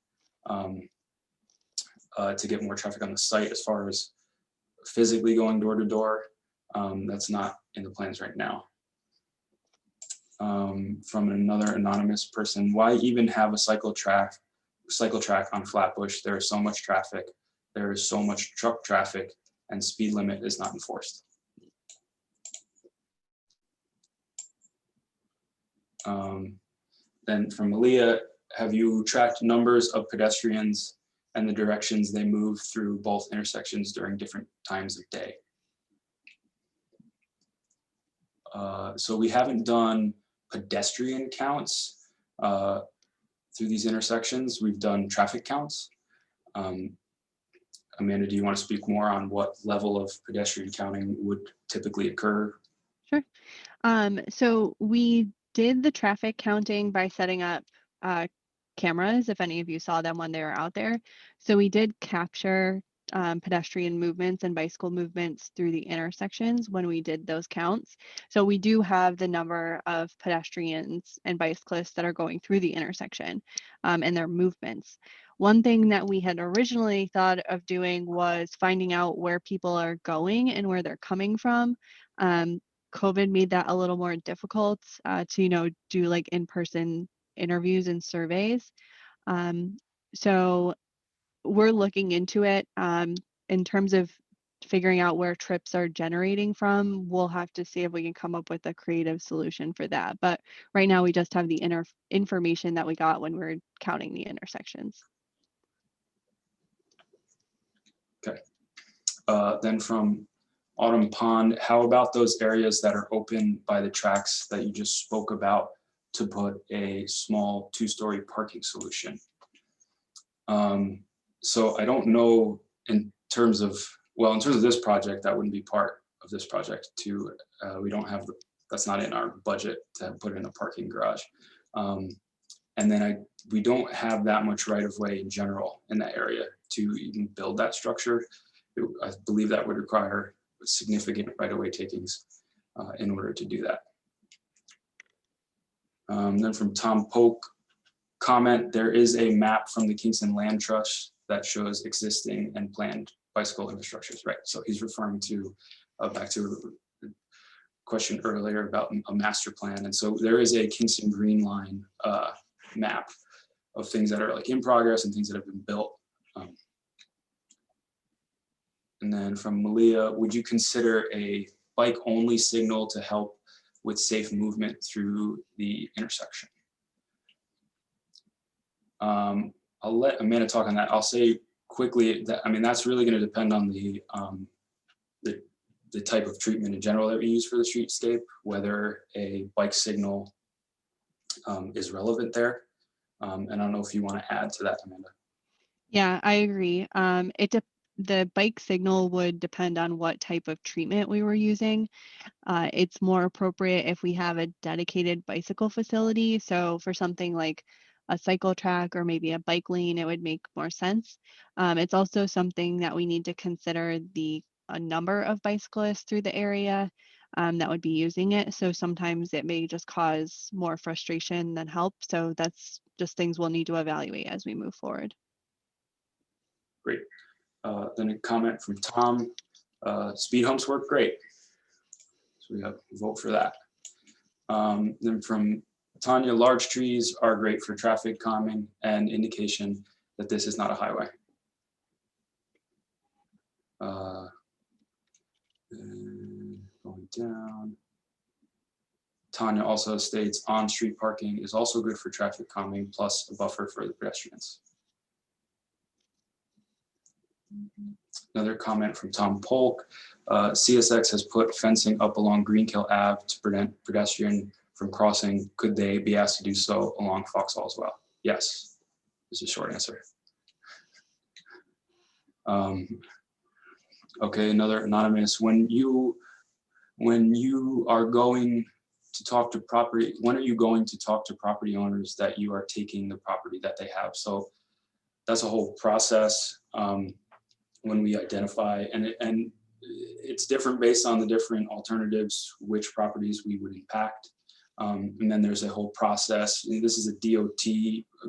to get more traffic on the site. As far as physically going door to door, that's not in the plans right now. From another anonymous person, why even have a cycle track on Flatbush? There is so much traffic. There is so much truck traffic and speed limit is not enforced. Then from Malia, have you tracked numbers of pedestrians and the directions they move through both intersections during different times of day? So we haven't done pedestrian counts through these intersections. We've done traffic counts. Amanda, do you want to speak more on what level of pedestrian counting would typically occur? Sure. So we did the traffic counting by setting up cameras, if any of you saw them when they were out there. So we did capture pedestrian movements and bicycle movements through the intersections when we did those counts. So we do have the number of pedestrians and bicyclists that are going through the intersection and their movements. One thing that we had originally thought of doing was finding out where people are going and where they're coming from. COVID made that a little more difficult to, do like in-person interviews and surveys. So we're looking into it in terms of figuring out where trips are generating from. We'll have to see if we can come up with a creative solution for that. But right now we just have the information that we got when we were counting the intersections. Okay. Then from Autumn Pond, how about those areas that are open by the tracks that you just spoke about to put a small 2-story parking solution? So I don't know in terms of this project, that wouldn't be part of this project too. We don't have that's not in our budget to put in a parking garage. And then we don't have that much right of way in general in that area to even build that structure. I believe that would require significant right of way takings in order to do that. Then from Tom Polk, comment, there is a map from the Kingston Land Trust that shows existing and planned bicycle infrastructures, right? So he's referring to, back to a question earlier about a master plan. And so there is a Kingston Green Line map of things that are like in progress and things that have been built. And then from Malia, would you consider a bike only signal to help with safe movement through the intersection? I'll let Amanda talk on that. I'll say quickly that, I mean, that's really going to depend on the type of treatment in general that we use for the streetscape, whether a bike signal is relevant there. And I don't know if you want to add to that, Amanda. Yeah, I agree. The bike signal would depend on what type of treatment we were using. It's more appropriate if we have a dedicated bicycle facility. So for something like a cycle track or maybe a bike lane, it would make more sense. It's also something that we need to consider a number of bicyclists through the area that would be using it. So sometimes it may just cause more frustration than help. So that's just things we'll need to evaluate as we move forward. Great. Then a comment from Tom, speed humps work great. So we have a vote for that. Then from Tanya, large trees are great for traffic calming and indication that this is not a highway. And going down. Tanya also states on-street parking is also good for traffic calming, plus a buffer for the pedestrians. Another comment from Tom Polk. CSX has put fencing up along Greenkill Ave to prevent pedestrian from crossing. Could they be asked to do so along Foxhall as well? Yes, is the short answer. Okay, another anonymous. When you are going to talk to property, when are you going to talk to property owners that you are taking the property that they have? So that's a whole process. When we identify, and it's different based on the different alternatives, which properties we would impact. And then there's a whole process. And this is a DOT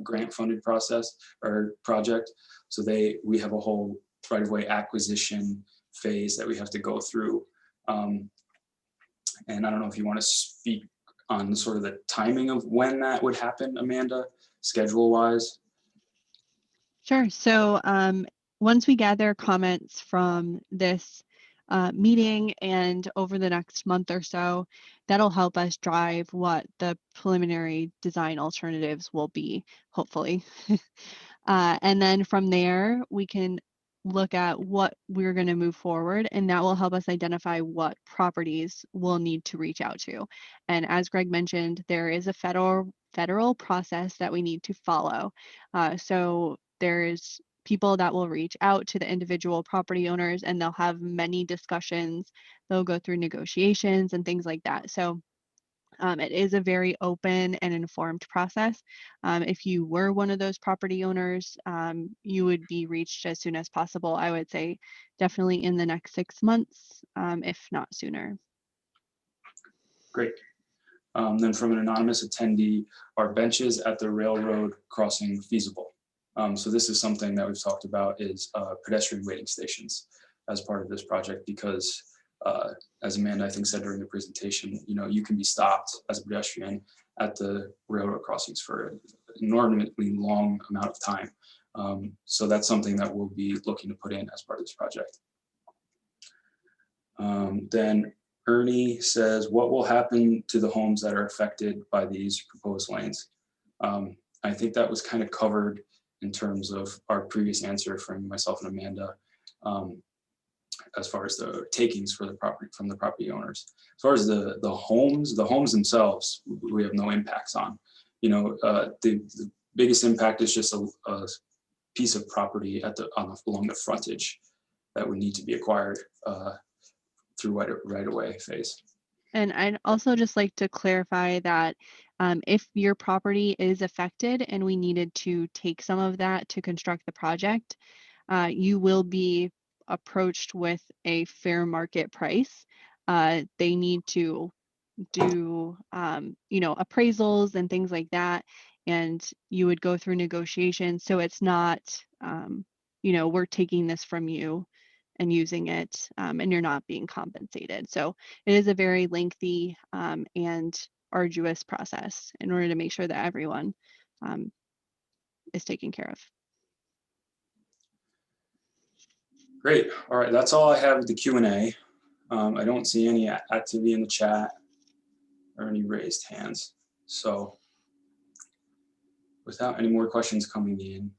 grant funded process or project. So we have a whole right-of-way acquisition phase that we have to go through. And I don't know if you want to speak on sort of the timing of when that would happen, Amanda, schedule-wise. Sure. So once we gather comments from this meeting and over the next month or so, that'll help us drive what the preliminary design alternatives will be, hopefully. And then from there, we can look at what we're going to move forward, and that will help us identify what properties we'll need to reach out to. And as Greg mentioned, there is a federal process that we need to follow. So there's people that will reach out to the individual property owners, and they'll have many discussions. They'll go through negotiations and things like that. So it is a very open and informed process. If you were one of those property owners, you would be reached as soon as possible. I would say definitely in the next 6 months, if not sooner. Great. Then from an anonymous attendee, are benches at the railroad crossing feasible? So this is something that we've talked about, is pedestrian waiting stations as part of this project, because as Amanda, I think, said during the presentation, you can be stopped as a pedestrian at the railroad crossings for an inordinately long amount of time. So that's something that we'll be looking to put in as part of this project. Then Ernie says, what will happen to the homes that are affected by these proposed lanes? I think that was kind of covered in terms of our previous answer from myself and Amanda, as far as the takings for the property from the property owners. As far as the homes themselves, we have no impacts on. The biggest impact is just a piece of property along the frontage that would need to be acquired through right-of-way phase. And I'd also just like to clarify that if your property is affected and we needed to take some of that to construct the project, you will be approached with a fair market price. They need to do, appraisals and things like that. And you would go through negotiations. So it's not, we're taking this from you and using it, and you're not being compensated. So it is a very lengthy and arduous process in order to make sure that everyone is taken care of. Great. All right, that's all I have with the Q&A. I don't see any activity in the chat or any raised hands. So without any more questions coming in,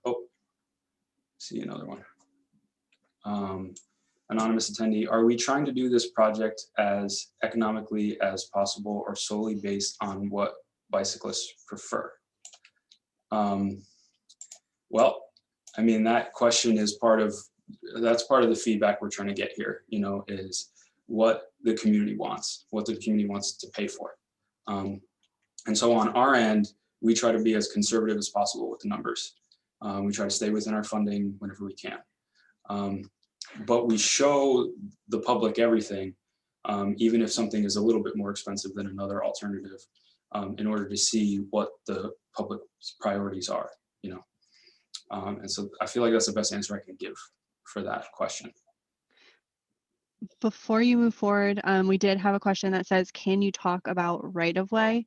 see another one. Anonymous attendee, are we trying to do this project as economically as possible or solely based on what bicyclists prefer? Well, I mean, that question is that's part of the feedback we're trying to get here, is what the community wants, what the community wants to pay for. And so on our end, we try to be as conservative as possible with the numbers. We try to stay within our funding whenever we can. But we show the public everything, even if something is a little bit more expensive than another alternative, in order to see what the public's priorities are, and so I feel like that's the best answer I can give for that question. Before you move forward, we did have a question that says, can you talk about right-of-way?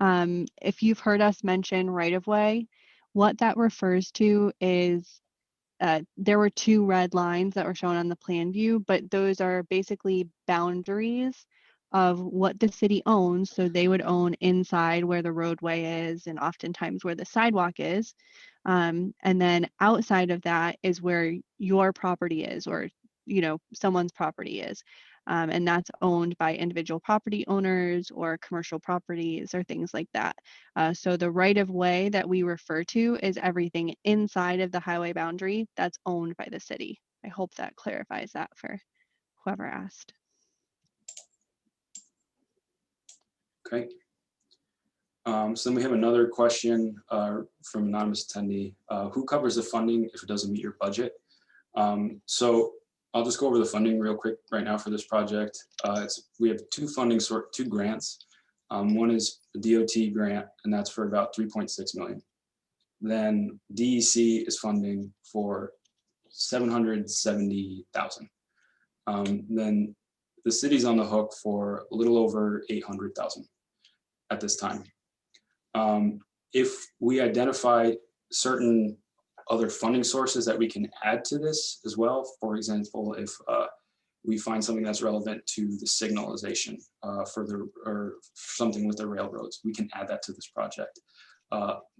If you've heard us mention right-of-way, what that refers to is there were 2 red lines that were shown on the plan view, but those are basically boundaries of what the city owns. So they would own inside where the roadway is and oftentimes where the sidewalk is. And then outside of that is where your property is, or someone's property is. And that's owned by individual property owners or commercial properties or things like that. So the right of way that we refer to is everything inside of the highway boundary that's owned by the city. I hope that clarifies that for whoever asked. Okay. So then we have another question from anonymous attendee. Who covers the funding if it doesn't meet your budget? So I'll just go over the funding real quick right now for this project. We have 2 grants. One is a DOT grant, and that's for about 3.6 million. Then DEC is funding for 770,000. Then the city's on the hook for a little over 800,000 at this time. If we identify certain other funding sources that we can add to this as well, for example, if we find something that's relevant to the signalization or something with the railroads, we can add that to this project.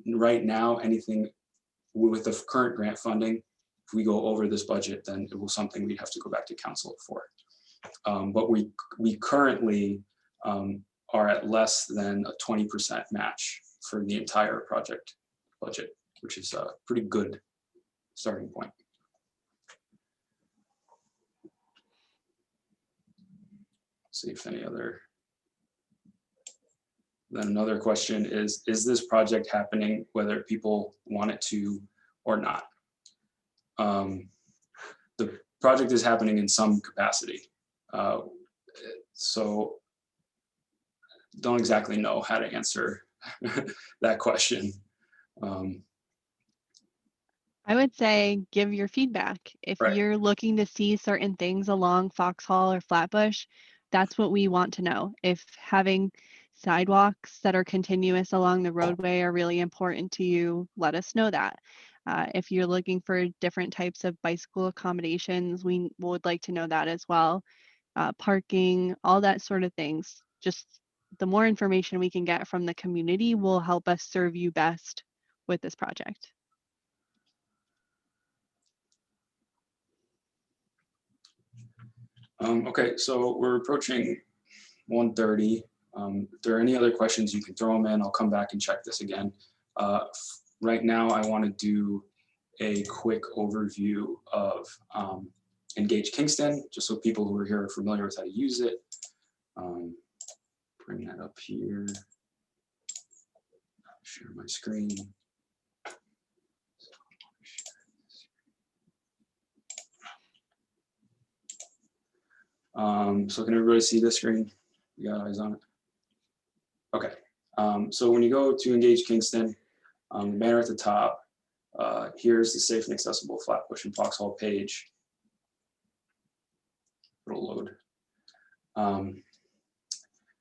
Right now, anything with the current grant funding, if we go over this budget, then it will something we'd have to go back to council for. But we currently are at less than a 20% match for the entire project budget, which is a pretty good starting point. See if any other. Then another question is this project happening whether people want it to or not? The project is happening in some capacity. So don't exactly know how to answer that question. I would say give your feedback. If Right. you're looking to see certain things along Foxhall or Flatbush, that's what we want to know. If having sidewalks that are continuous along the roadway are really important to you, let us know that. If you're looking for different types of bicycle accommodations, we would like to know that as well. Parking, all that sort of things. Just the more information we can get from the community will help us serve you best with this project. Okay, so we're approaching 1:30. If there are any other questions, you can throw them in. I'll come back and check this again. Right now, I want to do a quick overview of Engage Kingston, just so people who are here are familiar with how to use it. Bring that up here. Share my screen. So can everybody see this screen? You got eyes on it? Okay, so when you go to Engage Kingston, the banner at the top, here's the safe and accessible Flatbush and Foxhall page. It'll load.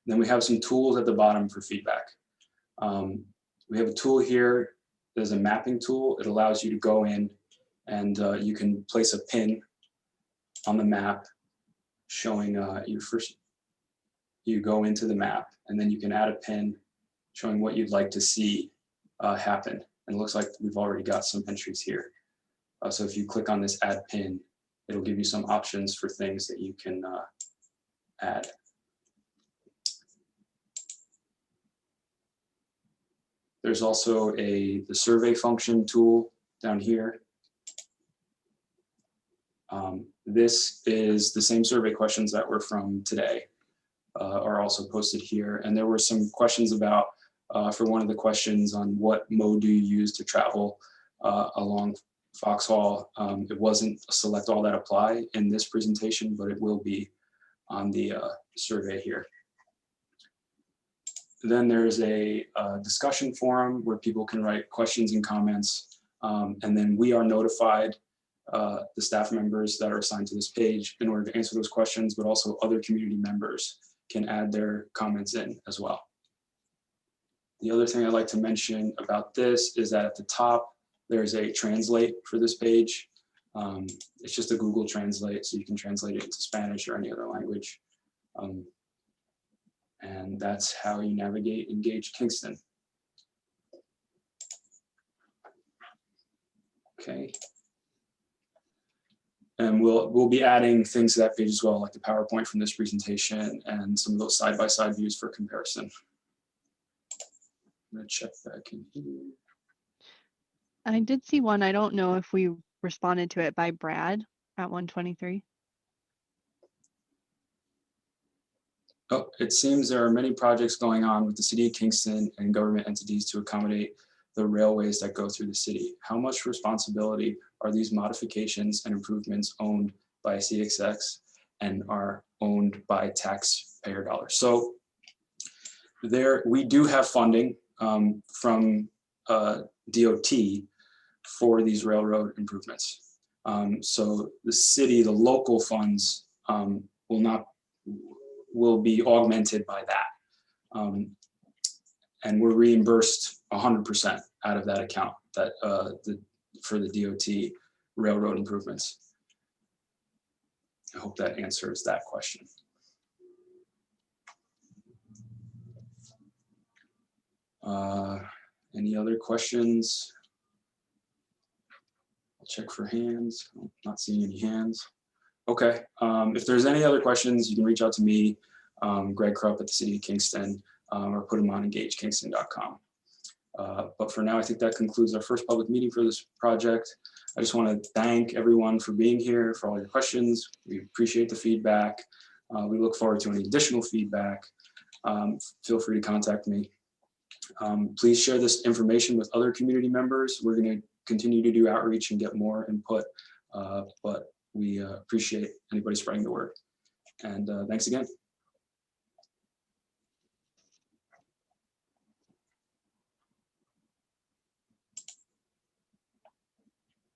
Then we have some tools at the bottom for feedback. We have a tool here. There's a mapping tool. It allows you to go in and you can place a pin on the map showing you go into the map, and then you can add a pin showing what you'd like to see happen. And it looks like we've already got some entries here. So if you click on this add pin, it'll give you some options for things that you can add. There's also the survey function tool down here. This is the same survey questions that were from today are also posted here. And there were some questions about, for one of the questions on what mode do you use to travel along Foxhall. It wasn't a select all that apply in this presentation, but it will be on the survey here. Then there's a discussion forum where people can write questions and comments. And then we are notified, the staff members that are assigned to this page, in order to answer those questions, but also other community members can add their comments in as well. The other thing I'd like to mention about this is that at the top, there's a translate for this page. It's just a Google Translate, so you can translate it into Spanish or any other language. And that's how you navigate Engage Kingston. Okay. And we'll be adding things to that page as well, like the PowerPoint from this presentation and some of those side-by-side views for comparison. I'm gonna check back in here. I did see one. I don't know if we responded to it by Brad at 123. Oh, it seems there are many projects going on with the City of Kingston and government entities to accommodate the railways that go through the city. How much responsibility are these modifications and improvements owned by CXX and are owned by taxpayer dollars? So we do have funding from DOT for these railroad improvements. So the city, the local funds will be augmented by that. And we're reimbursed 100% out of that account for the DOT railroad improvements. I hope that answers that question. Any other questions? I'll check for hands. I'm not seeing any hands. Okay, if there's any other questions, you can reach out to me, Greg Krupp at the City of Kingston, or put them on engagekingston.com. But for now, I think that concludes our first public meeting for this project. I just want to thank everyone for being here, for all your questions. We appreciate the feedback. We look forward to any additional feedback. Feel free to contact me. Please share this information with other community members. We're going to continue to do outreach and get more input, but we appreciate anybody spreading the word. And thanks again.